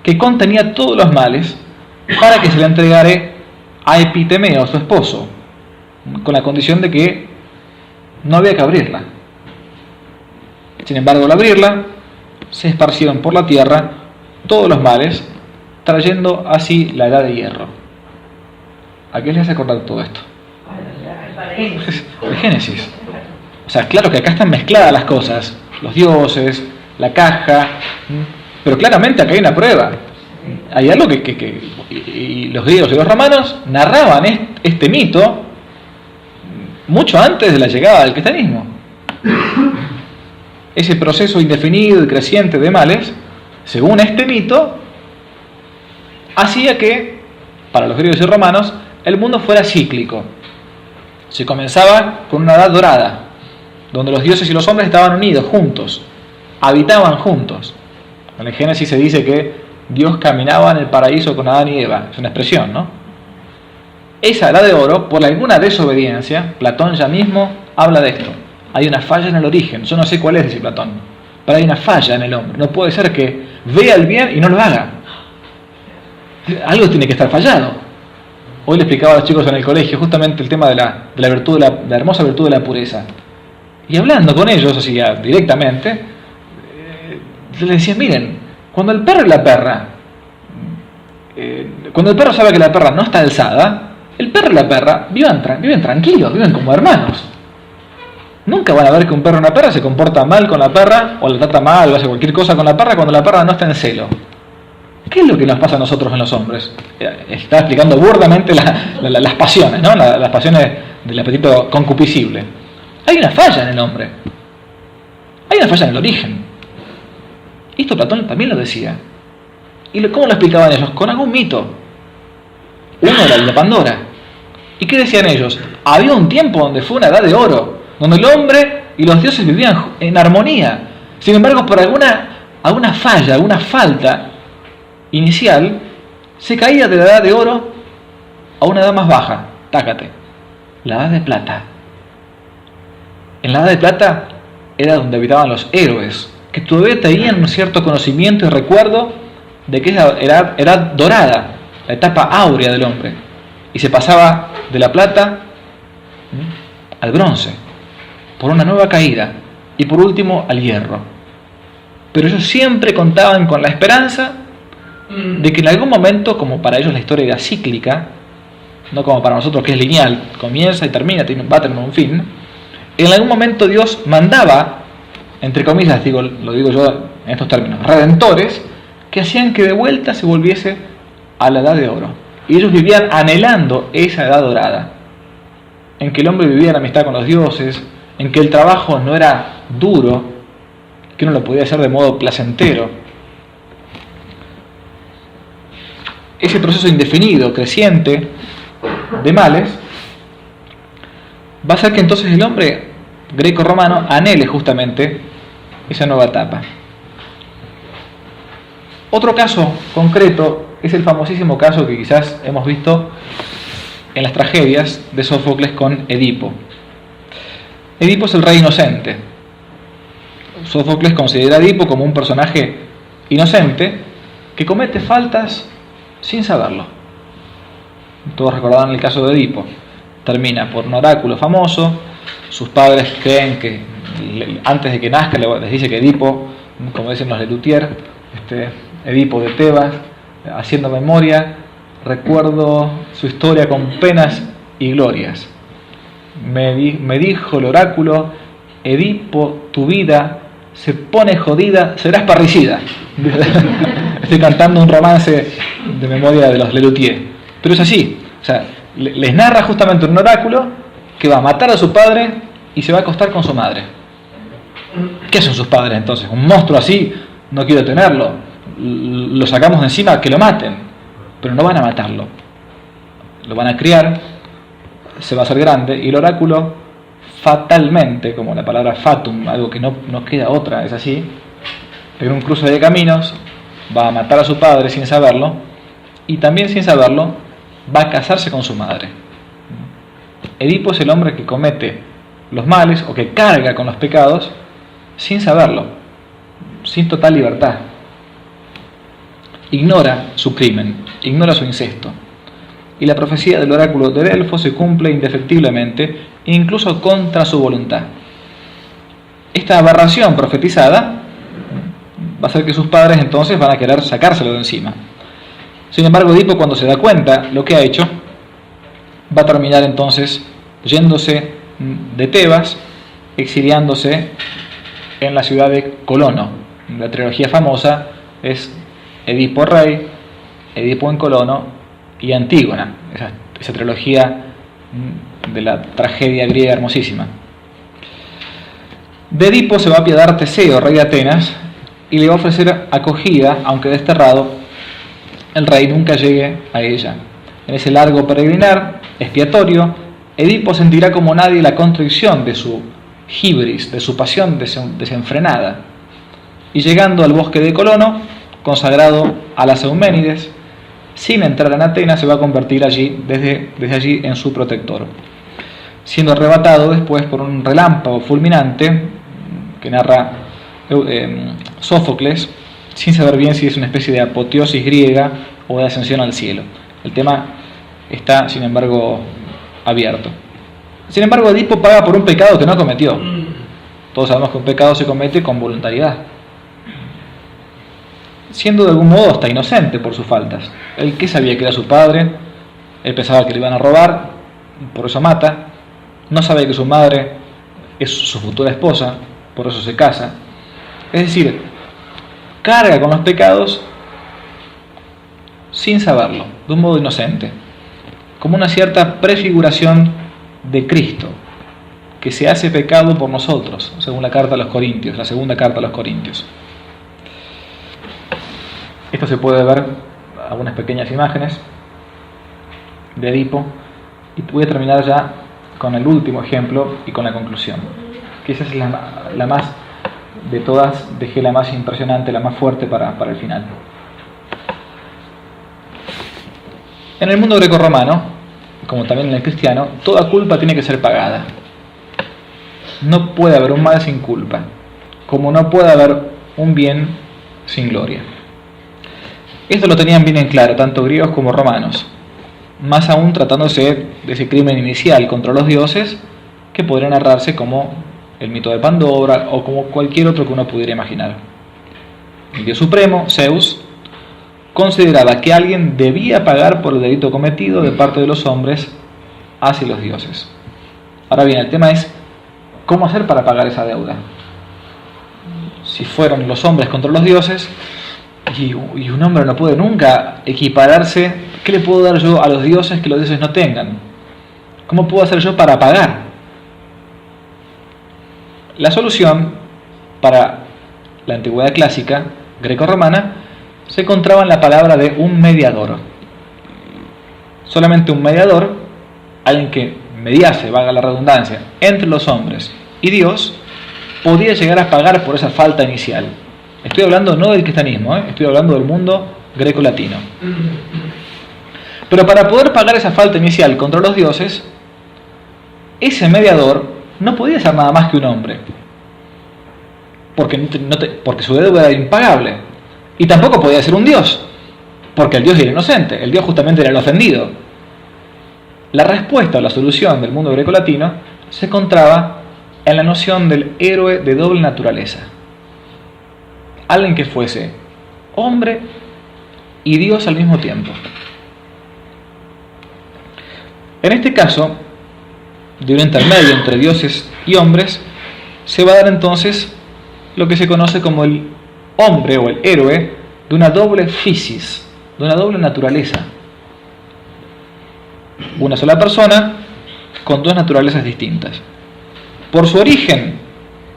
que contenía todos los males para que se le entregara a Epitemeo, su esposo, con la condición de que no había que abrirla. Sin embargo, al abrirla, se esparcieron por la tierra todos los males, trayendo así la edad de hierro. ¿A qué les hace acordar todo esto? El Génesis. O sea, claro que acá están mezcladas las cosas, los dioses, la caja, pero claramente acá hay una prueba. Hay algo y los griegos y los romanos narraban este mito mucho antes de la llegada del cristianismo. Ese proceso indefinido y creciente de males, según este mito, hacía que, para los griegos y romanos, el mundo fuera cíclico. Se comenzaba con una edad dorada, donde los dioses y los hombres estaban unidos, juntos, habitaban juntos. En el Génesis se dice que Dios caminaba en el paraíso con Adán y Eva, es una expresión, ¿no? Esa edad de oro, por alguna desobediencia, Platón ya mismo habla de esto. Hay una falla en el origen, yo no sé cuál es, dice Platón, pero hay una falla en el hombre. No puede ser que vea el bien y no lo haga. Algo tiene que estar fallado. Hoy le explicaba a los chicos en el colegio justamente el tema de la virtud, de la hermosa virtud de la pureza. Y hablando con ellos, así ya directamente, les decía, miren, cuando el perro y la perra, cuando el perro sabe que la perra no está alzada, el perro y la perra viven tranquilos, viven como hermanos. Nunca van a ver que un perro y una perra se comporta mal con la perra, o la trata mal, o hace cualquier cosa con la perra cuando la perra no está en celo. ¿Qué es lo que nos pasa a nosotros en los hombres? Está explicando burdamente las pasiones, ¿no? Las pasiones del apetito concupiscible. Hay una falla en el hombre. Hay una falla en el origen. Esto Platón también lo decía. ¿Y cómo lo explicaban ellos? Con algún mito. Uno era el de Pandora. ¿Y qué decían ellos? Había un tiempo donde fue una edad de oro, donde el hombre y los dioses vivían en armonía. Sin embargo, por alguna falla, alguna falta inicial, se caía de la edad de oro a una edad más baja. Tácate. La edad de plata. En la edad de plata era donde habitaban los héroes, que todavía tenían un cierto conocimiento y recuerdo de que era edad dorada, la etapa áurea del hombre, y se pasaba de la plata al bronce, por una nueva caída, y por último al hierro. Pero ellos siempre contaban con la esperanza de que en algún momento, como para ellos la historia era cíclica, no como para nosotros que es lineal, comienza y termina, va a tener un fin, en algún momento Dios mandaba, entre comillas, lo digo yo en estos términos, redentores, que hacían que de vuelta se volviese a la edad de oro. Y ellos vivían anhelando esa edad dorada, en que el hombre vivía en amistad con los dioses, en que el trabajo no era duro, que uno lo podía hacer de modo placentero. Ese proceso indefinido, creciente, de males, va a hacer que entonces el hombre greco-romano anhele justamente esa nueva etapa. Otro caso concreto es el famosísimo caso que quizás hemos visto en las tragedias de Sófocles con Edipo. Edipo es el rey inocente. Sófocles considera a Edipo como un personaje inocente que comete faltas sin saberlo. Todos recordarán el caso de Edipo. Termina por un oráculo famoso. Sus padres creen que antes de que nazca les dice que Edipo, como dicen los Lelutier, Edipo de Tebas, haciendo memoria, recuerdo su historia con penas y glorias. Me dijo el oráculo, Edipo, tu vida se pone jodida, serás parricida. Estoy cantando un romance de memoria de los Lelutier. Pero es así, o sea, les narra justamente un oráculo que va a matar a su padre y se va a acostar con su madre. ¿Qué son sus padres entonces? Un monstruo así, no quiero tenerlo. Lo sacamos de encima, que lo maten. Pero no van a matarlo. Lo van a criar, se va a hacer grande, y el oráculo fatalmente, como la palabra fatum, algo que no queda otra, es así, en un cruce de caminos va a matar a su padre sin saberlo, y también sin saberlo va a casarse con su madre. Edipo es el hombre que comete los males o que carga con los pecados sin saberlo, sin total libertad. ignora su crimen, ignora su incesto. Y la profecía del oráculo de Delfos se cumple indefectiblemente, incluso contra su voluntad. Esta aberración profetizada va a hacer que sus padres entonces van a querer sacárselo de encima. Sin embargo, Edipo, cuando se da cuenta lo que ha hecho, va a terminar entonces yéndose de Tebas, exiliándose en la ciudad de Colono. La trilogía famosa es Edipo rey, Edipo en Colono y Antígona, esa trilogía de la tragedia griega hermosísima. De Edipo se va a apiadar Teseo, rey de Atenas, y le va a ofrecer acogida, aunque desterrado, el rey nunca llegue a ella. En ese largo peregrinar expiatorio, Edipo sentirá como nadie la contradicción de su hibris, de su pasión desenfrenada. Y llegando al bosque de Colono, consagrado a las Euménides, sin entrar en Atenas, se va a convertir allí, desde allí en su protector, siendo arrebatado después por un relámpago fulminante que narra Sófocles, sin saber bien si es una especie de apoteosis griega o de ascensión al cielo. El tema está, sin embargo, abierto. Sin embargo, Edipo paga por un pecado que no cometió. Todos sabemos que un pecado se comete con voluntariedad, siendo de algún modo hasta inocente por sus faltas. Él que sabía que era su padre, él pensaba que le iban a robar, por eso mata. No sabe que su madre es su futura esposa, por eso se casa. Es decir, carga con los pecados sin saberlo, de un modo inocente, como una cierta prefiguración de Cristo, que se hace pecado por nosotros, según la carta a los Corintios, la segunda carta a los Corintios. Esto se puede ver, algunas pequeñas imágenes de Edipo, y voy a terminar ya con el último ejemplo y con la conclusión, que esa es la más de todas, dejé la más impresionante, la más fuerte para el final. En el mundo grecorromano, como también en el cristiano, toda culpa tiene que ser pagada. No puede haber un mal sin culpa, como no puede haber un bien sin gloria. Esto lo tenían bien en claro, tanto griegos como romanos, más aún tratándose de ese crimen inicial contra los dioses, que podría narrarse como el mito de Pandora o como cualquier otro que uno pudiera imaginar. El dios supremo, Zeus, consideraba que alguien debía pagar por el delito cometido de parte de los hombres hacia los dioses. Ahora bien, el tema es cómo hacer para pagar esa deuda. Si fueron los hombres contra los dioses, y un hombre no puede nunca equipararse, ¿qué le puedo dar yo a los dioses que los dioses no tengan? ¿Cómo puedo hacer yo para pagar? La solución para la antigüedad clásica greco-romana se encontraba en la palabra de un mediador. Solamente un mediador, alguien que mediase, valga la redundancia, entre los hombres y Dios, podía llegar a pagar por esa falta inicial. Estoy hablando no del cristianismo, estoy hablando del mundo greco-latino. Pero para poder pagar esa falta inicial contra los dioses, ese mediador no podía ser nada más que un hombre, porque su deuda era impagable. Y tampoco podía ser un dios, porque el dios era inocente, el dios justamente era el ofendido. La respuesta o la solución del mundo grecolatino se encontraba en la noción del héroe de doble naturaleza. Alguien que fuese hombre y Dios al mismo tiempo. En este caso, de un intermedio entre dioses y hombres, se va a dar entonces lo que se conoce como el hombre o el héroe de una doble physis, de una doble naturaleza. Una sola persona con dos naturalezas distintas. Por su origen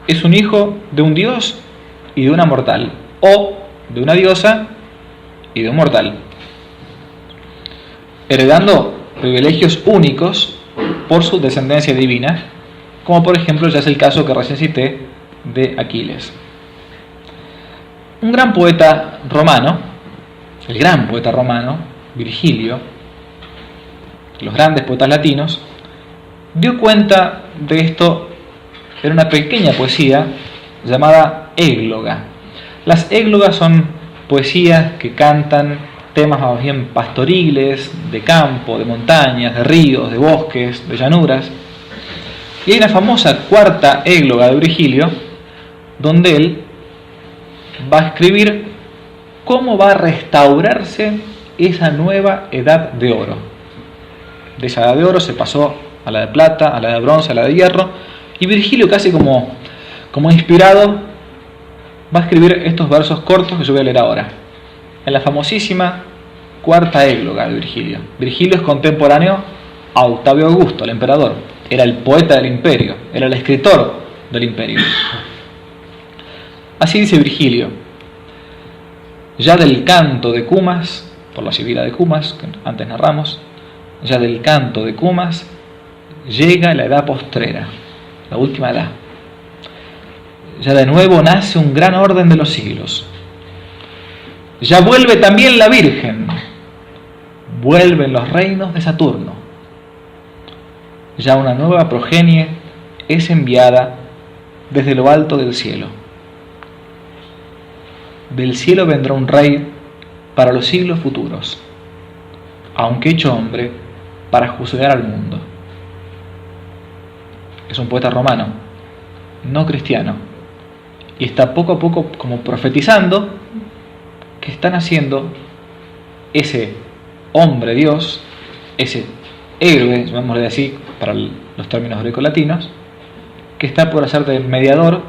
es un hijo de un dios y de una mortal, o de una diosa y de un mortal, heredando privilegios únicos por su descendencia divina, como por ejemplo ya es el caso que recién cité de Aquiles. Un gran poeta romano, el gran poeta romano, Virgilio, los grandes poetas latinos, dio cuenta de esto en una pequeña poesía llamada Égloga. Las églogas son poesías que cantan temas más bien pastoriles, de campo, de montañas, de ríos, de bosques, de llanuras. Y hay una famosa cuarta égloga de Virgilio, donde él va a escribir cómo va a restaurarse esa nueva edad de oro. De esa edad de oro se pasó a la de plata, a la de bronce, a la de hierro, y Virgilio, casi como inspirado, va a escribir estos versos cortos que yo voy a leer ahora, en la famosísima cuarta égloga de Virgilio. Virgilio es contemporáneo a Octavio Augusto, el emperador. Era el poeta del imperio, era el escritor del imperio. Así dice Virgilio: ya del canto de Cumas, por la sibila de Cumas, que antes narramos, ya del canto de Cumas llega la edad postrera, la última edad. Ya de nuevo nace un gran orden de los siglos. Ya vuelve también la Virgen, vuelven los reinos de Saturno. Ya una nueva progenie es enviada desde lo alto del cielo. Del cielo vendrá un rey para los siglos futuros, aunque hecho hombre, para juzgar al mundo. Es un poeta romano, no cristiano, y está poco a poco como profetizando que está naciendo ese hombre Dios, ese héroe, llamémosle así para los términos grecolatinos, que está por hacer de mediador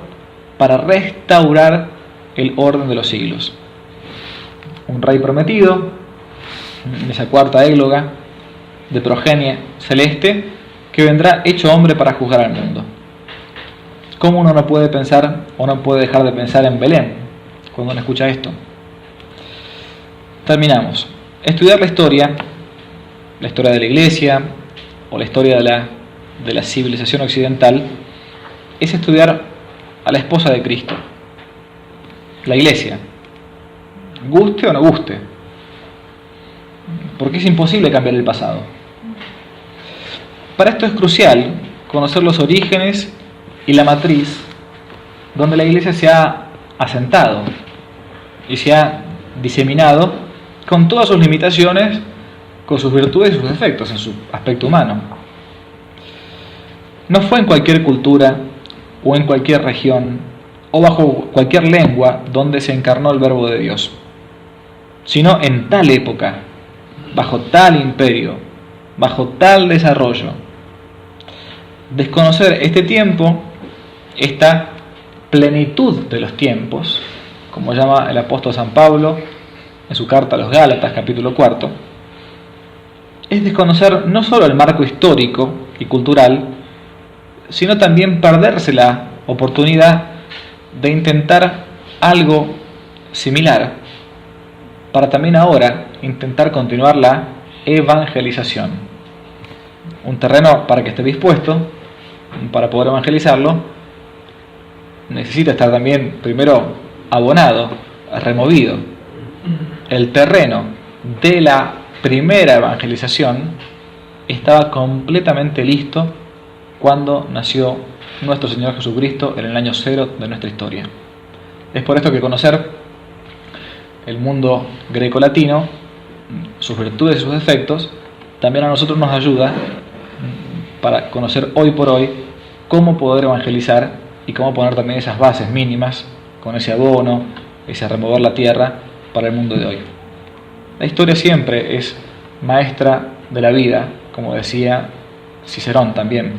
para restaurar el orden de los siglos. Un rey prometido, en esa cuarta égloga de progenie celeste, que vendrá hecho hombre para juzgar al mundo. ¿Cómo uno no puede pensar o no puede dejar de pensar en Belén cuando uno escucha esto? Terminamos. Estudiar la historia de la Iglesia o la historia de la civilización occidental, es estudiar a la esposa de Cristo, la Iglesia, guste o no guste, porque es imposible cambiar el pasado. Para esto es crucial conocer los orígenes y la matriz donde la Iglesia se ha asentado y se ha diseminado con todas sus limitaciones, con sus virtudes y sus defectos en su aspecto humano. No fue en cualquier cultura o en cualquier región o bajo cualquier lengua donde se encarnó el Verbo de Dios, sino en tal época, bajo tal imperio, bajo tal desarrollo. Desconocer este tiempo, esta plenitud de los tiempos, como llama el apóstol San Pablo en su carta a los Gálatas, capítulo 4, es desconocer no solo el marco histórico y cultural, sino también perderse la oportunidad de intentar algo similar para también ahora intentar continuar la evangelización. Un terreno para que esté dispuesto, para poder evangelizarlo, necesita estar también primero abonado, removido. El terreno de la primera evangelización estaba completamente listo cuando nació nuestro Señor Jesucristo en el año 0 de nuestra historia. Es por esto que conocer el mundo grecolatino, sus virtudes y sus defectos, también a nosotros nos ayuda para conocer hoy por hoy cómo poder evangelizar y cómo poner también esas bases mínimas con ese abono, ese remover la tierra para el mundo de hoy. La historia siempre es maestra de la vida, como decía Cicerón también,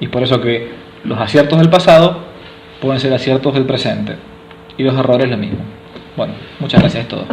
y por eso que los aciertos del pasado pueden ser aciertos del presente y los errores lo mismo. Bueno, muchas gracias, es todo.